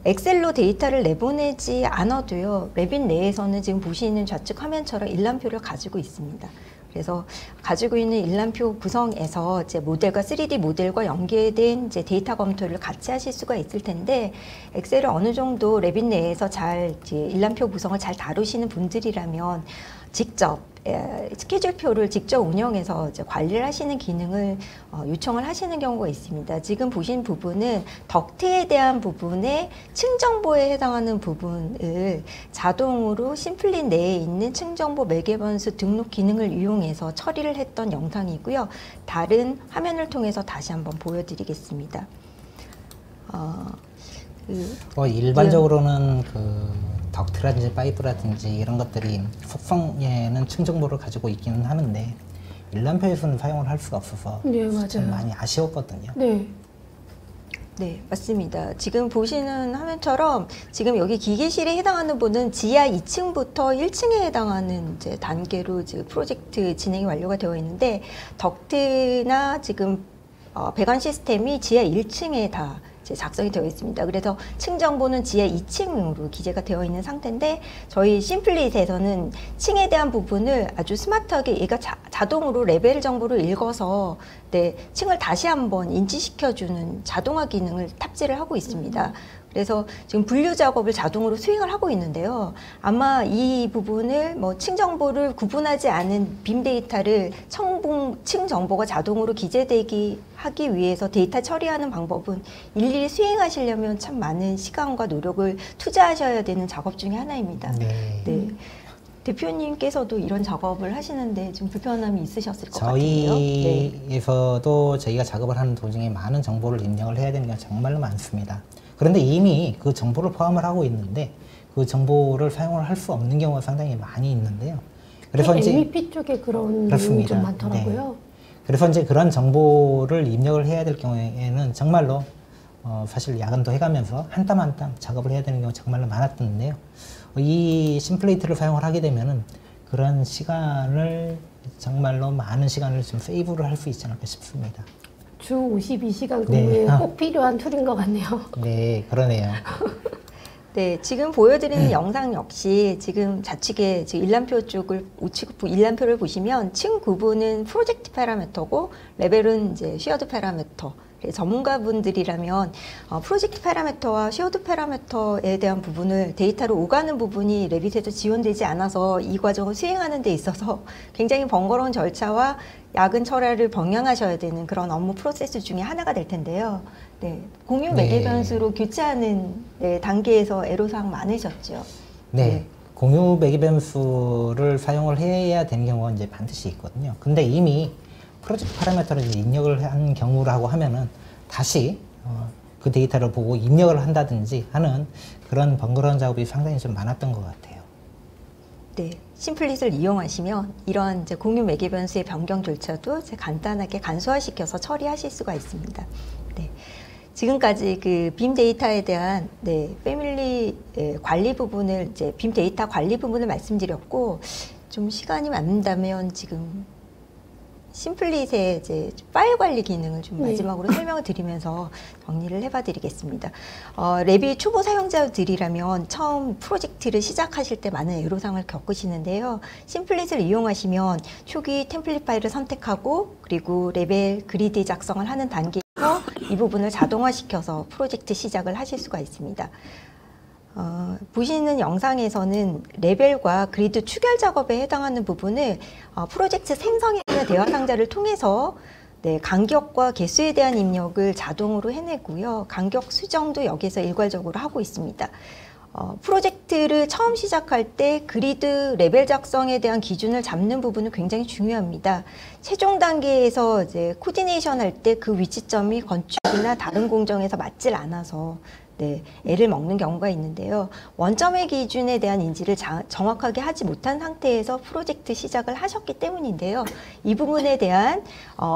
엑셀로 데이터를 내보내지 않아도요. 레빗 내에서는 지금 보시는 좌측 화면처럼 일람표를 가지고 있습니다. 그래서 가지고 있는 일람표 구성에서 이제 모델과 3D 모델과 연계된 이제 데이터 검토를 같이 하실 수가 있을 텐데 엑셀을 어느 정도 레빗 내에서 잘 이제 일람표 구성을 잘 다루시는 분들이라면 직접 스케줄표를 직접 운영해서 이제 관리를 하시는 기능을 요청을 하시는 경우가 있습니다. 지금 보신 부분은 덕트에 대한 부분의 층정보에 해당하는 부분을 자동으로 심플리 내에 있는 층정보 매개변수 등록 기능을 이용해서 처리를 했던 영상이고요. 다른 화면을 통해서 다시 한번 보여드리겠습니다. 일반적으로는 그 덕트라든지 파이프라든지 이런 것들이 속성에는 층정보를 가지고 있기는 하는데 일람표에서는 사용을 할 수가 없어서 네, 맞아요. 참 많이 아쉬웠거든요. 네. 네, 맞습니다. 지금 보시는 화면처럼 지금 여기 기계실에 해당하는 분은 지하 2층부터 1층에 해당하는 이제 단계로 지금 프로젝트 진행이 완료가 되어 있는데 덕트나 지금 배관 시스템이 지하 1층에 다 작성이 되어 있습니다. 그래서 층 정보는 지하 2층으로 기재가 되어 있는 상태인데 저희 심플릿에서는 층에 대한 부분을 아주 스마트하게 얘가 자동으로 레벨 정보를 읽어서 네, 층을 다시 한번 인지시켜주는 자동화 기능을 탑재를 하고 있습니다. 그래서 지금 분류 작업을 자동으로 수행을 하고 있는데요. 아마 이 부분을 층 정보를 구분하지 않은 빔 데이터를 층 정보가 자동으로 기재되기 하기 위해서 데이터 처리하는 방법은 일일이 수행하시려면 참 많은 시간과 노력을 투자하셔야 되는 작업 중에 하나입니다. 네. 대표님께서도 이런 작업을 하시는데 좀 불편함이 있으셨을 것 같은데요. 저희에서도 저희가 작업을 하는 도중에 많은 정보를 입력을 해야 되는 게 정말로 많습니다. 그런데 이미 그 정보를 포함을 하고 있는데 그 정보를 사용을 할 수 없는 경우가 상당히 많이 있는데요. 그래서 이제 MEP 쪽에 그런 내용이 좀 많더라고요. 네. 그래서 이제 그런 정보를 입력을 해야 될 경우에는 정말로 사실 야근도 해가면서 한 땀 한 땀 작업을 해야 되는 경우가 정말로 많았던데요. 이 심플레이트를 사용을 하게 되면은 그런 시간을 정말로 많은 시간을 좀 세이브를 할 수 있지 않을까 싶습니다. 주 52시간 근무에 꼭 필요한 툴인 것 같네요. 네, 그러네요. 네, 지금 보여드리는 영상 역시 지금 좌측에 지금 일람표 쪽을 우측 일람표를 보시면 층 구분은 프로젝트 파라미터고 레벨은 이제 쉐어드 파라미터. 전문가분들이라면 프로젝트 파라미터와 쉐어드 파라미터에 대한 부분을 데이터로 오가는 부분이 레빗에도 지원되지 않아서 이 과정을 수행하는 데 있어서 굉장히 번거로운 절차와 야근 철야를 병행하셔야 되는 그런 업무 프로세스 중에 하나가 될 텐데요. 네, 공유 매개 변수로 교체하는 단계에서 애로사항 많으셨죠? 네. 공유 매개 변수를 사용을 해야 되는 경우가 이제 반드시 있거든요. 근데 이미 프로젝트 파라미터를 입력을 한 경우라고 하면은 다시 그 데이터를 보고 입력을 한다든지 하는 그런 번거로운 작업이 상당히 좀 많았던 것 같아요. 네, 심플릿을 이용하시면 이런 이제 공유 매개 변수의 변경조차도 이제 간단하게 간소화시켜서 처리하실 수가 있습니다. 네. 지금까지 그 빔 데이터에 대한 패밀리 관리 부분을 이제 빔 데이터 관리 부분을 말씀드렸고, 좀 시간이 맞는다면 지금 심플릿의 이제 파일 관리 기능을 좀 마지막으로 설명을 드리면서 정리를 해봐 드리겠습니다. 랩이 초보 사용자들이라면 처음 프로젝트를 시작하실 때 많은 애로사항을 겪으시는데요. 심플릿을 이용하시면 초기 템플릿 파일을 선택하고 그리고 레벨 그리드 작성을 하는 단계에서 이 부분을 자동화시켜서 프로젝트 시작을 하실 수가 있습니다. 보시는 영상에서는 레벨과 그리드 추결 작업에 해당하는 부분을 프로젝트 생성에 대한 대화 상자를 통해서 간격과 개수에 대한 입력을 자동으로 해내고요. 간격 수정도 여기서 일괄적으로 하고 있습니다. 프로젝트를 처음 시작할 때 그리드 레벨 작성에 대한 기준을 잡는 부분은 굉장히 중요합니다. 최종 단계에서 이제 코디네이션 할 때 그 위치점이 건축이나 다른 공정에서 맞질 않아서 애를 먹는 경우가 있는데요. 원점의 기준에 대한 인지를 정확하게 하지 못한 상태에서 프로젝트 시작을 하셨기 때문인데요. 이 부분에 대한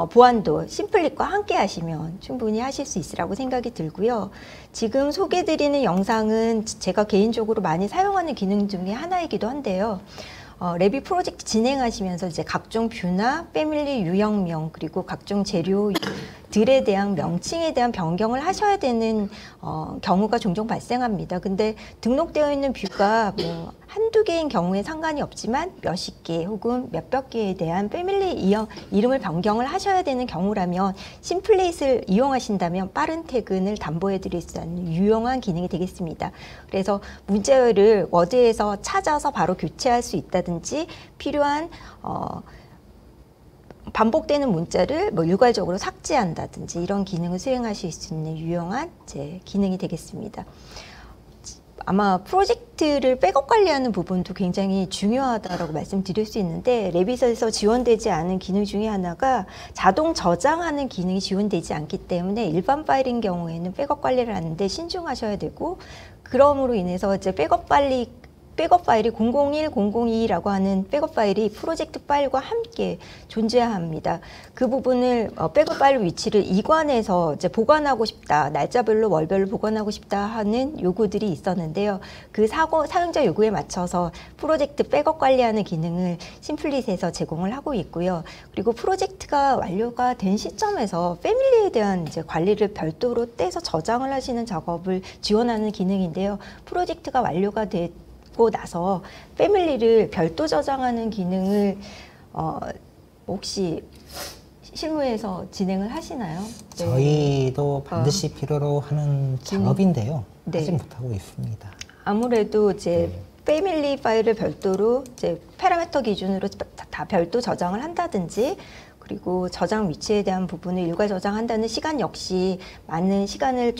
보완도 심플릿과 함께 하시면 충분히 하실 수 있으라고 생각이 들고요. 지금 소개드리는 영상은 제가 개인적으로 많이 사용하는 기능 중에 하나이기도 한데요. 랩이 프로젝트 진행하시면서 이제 각종 뷰나 패밀리 유형명 그리고 각종 재료들에 대한 명칭에 대한 변경을 하셔야 되는 경우가 종종 발생합니다. 근데 등록되어 있는 뷰가 뭐 한두 개인 경우에 상관이 없지만 몇십 개 혹은 몇백 개에 대한 패밀리 이름을 변경을 하셔야 되는 경우라면 심플릿을 이용하신다면 빠른 퇴근을 담보해 드릴 수 있는 유용한 기능이 되겠습니다. 그래서 문자열을 워드에서 찾아서 바로 교체할 수 있다든지 필요한 반복되는 문자를 뭐 일괄적으로 삭제한다든지 이런 기능을 수행하실 수 있는 유용한 기능이 되겠습니다. 아마 프로젝트를 백업 관리하는 부분도 굉장히 중요하다고 말씀드릴 수 있는데, 랩빗에서 지원되지 않은 기능 중에 하나가 자동 저장하는 기능이 지원되지 않기 때문에 일반 파일인 경우에는 백업 관리를 하는데 신중하셔야 되고, 그럼으로 인해서 이제 백업 파일이 001, 002라고 하는 백업 파일이 프로젝트 파일과 함께 존재합니다. 그 부분을 백업 파일 위치를 이관해서 이제 보관하고 싶다, 날짜별로 월별로 보관하고 싶다 하는 요구들이 있었는데요. 그 사용자 요구에 맞춰서 프로젝트 백업 관리하는 기능을 심플릿에서 제공을 하고 있고요. 그리고 프로젝트가 완료가 된 시점에서 패밀리에 대한 이제 관리를 별도로 떼서 저장을 하시는 작업을 지원하는 기능인데요. 프로젝트가 완료가 되고 나서 패밀리를 별도 저장하는 기능을 혹시 실무에서 진행을 하시나요? 저희도 반드시 필요로 하는 작업인데요. 아직 못하고 있습니다. 아무래도 이제 패밀리 파일을 별도로 이제 파라미터 기준으로 다 별도 저장을 한다든지, 그리고 저장 위치에 대한 부분을 일괄 저장한다는 시간 역시 많은 시간을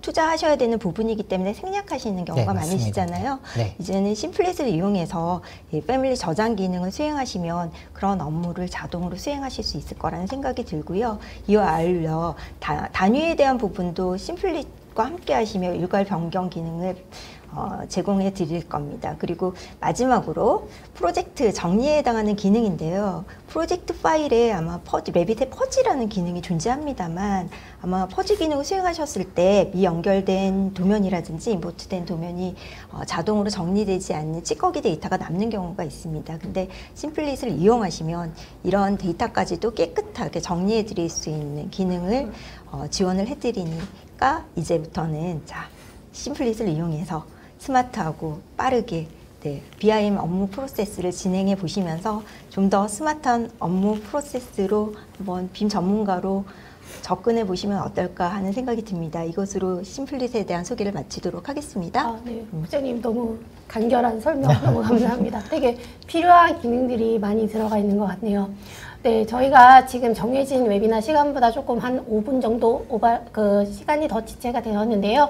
투자하셔야 되는 부분이기 때문에 생략하시는 경우가 많으시잖아요. 이제는 심플릿을 이용해서 이 패밀리 저장 기능을 수행하시면 그런 업무를 자동으로 수행하실 수 있을 거라는 생각이 들고요. 이와 아울러 단위에 대한 부분도 심플릿과 함께 하시며 일괄 변경 기능을 제공해 드릴 겁니다. 그리고 마지막으로 프로젝트 정리에 해당하는 기능인데요. 프로젝트 파일에 아마 랩빗의 퍼지라는 기능이 존재합니다만, 아마 퍼지 기능을 수행하셨을 때 미연결된 도면이라든지 임포트된 도면이 자동으로 정리되지 않는 찌꺼기 데이터가 남는 경우가 있습니다. 근데 심플릿을 이용하시면 이런 데이터까지도 깨끗하게 정리해 드릴 수 있는 기능을 지원을 해 드리니까 이제부터는 심플릿을 이용해서 스마트하고 빠르게 BIM 업무 프로세스를 진행해 보시면서 좀 더 스마트한 업무 프로세스로 한번 빔 전문가로 접근해 보시면 어떨까 하는 생각이 듭니다. 이것으로 심플릿에 대한 소개를 마치도록 하겠습니다. 네, 부장님 너무 간결한 설명 너무 감사합니다. 되게 필요한 기능들이 많이 들어가 있는 것 같네요. 네, 저희가 지금 정해진 웨비나 시간보다 조금 한 5분 정도 시간이 더 지체가 되었는데요.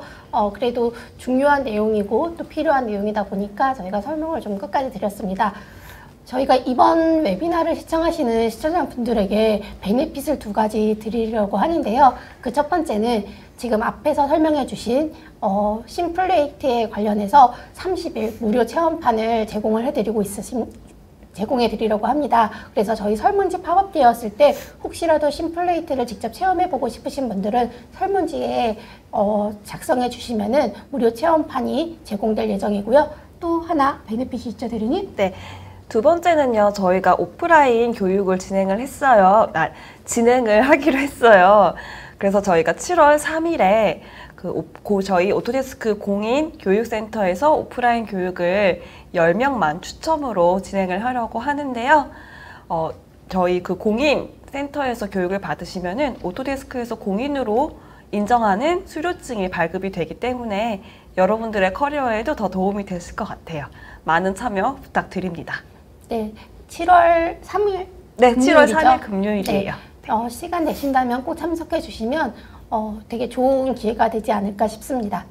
그래도 중요한 내용이고 또 필요한 내용이다 보니까 저희가 설명을 좀 끝까지 드렸습니다. 저희가 이번 웨비나를 시청하시는 시청자분들에게 베네핏을 2가지 드리려고 하는데요. 그 첫 번째는 지금 앞에서 설명해 주신 심플레이트에 관련해서 30일 무료 체험판을 제공해 드리려고 합니다. 그래서 저희 설문지 팝업되었을 때 혹시라도 심플레이트를 직접 체험해 보고 싶으신 분들은 설문지에 작성해 주시면은 무료 체험판이 제공될 예정이고요. 또 하나 베네핏이 있죠, 대리님? 네. 두 번째는요, 저희가 오프라인 교육을 진행을 하기로 했어요. 그래서 저희가 7월 3일에 저희 오토데스크 공인 교육센터에서 오프라인 교육을 10명만 추첨으로 진행을 하려고 하는데요. 저희 그 공인 센터에서 교육을 받으시면은 오토데스크에서 공인으로 인정하는 수료증이 발급이 되기 때문에 여러분들의 커리어에도 더 도움이 됐을 것 같아요. 많은 참여 부탁드립니다. 네, 7월 3일 네, 7월 금요일이죠? 3일 금요일이에요. 네, 시간 되신다면 꼭 참석해 주시면 되게 좋은 기회가 되지 않을까 싶습니다.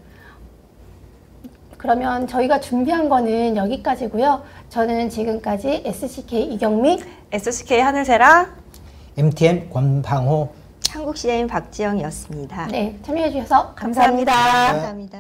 그러면 저희가 준비한 거는 여기까지고요. 저는 지금까지 SCK 이경미, SCK 하늘세라, MTM 권방호 한국CIM 박지영이었습니다. 네, 참여해 주셔서 감사합니다. 감사합니다.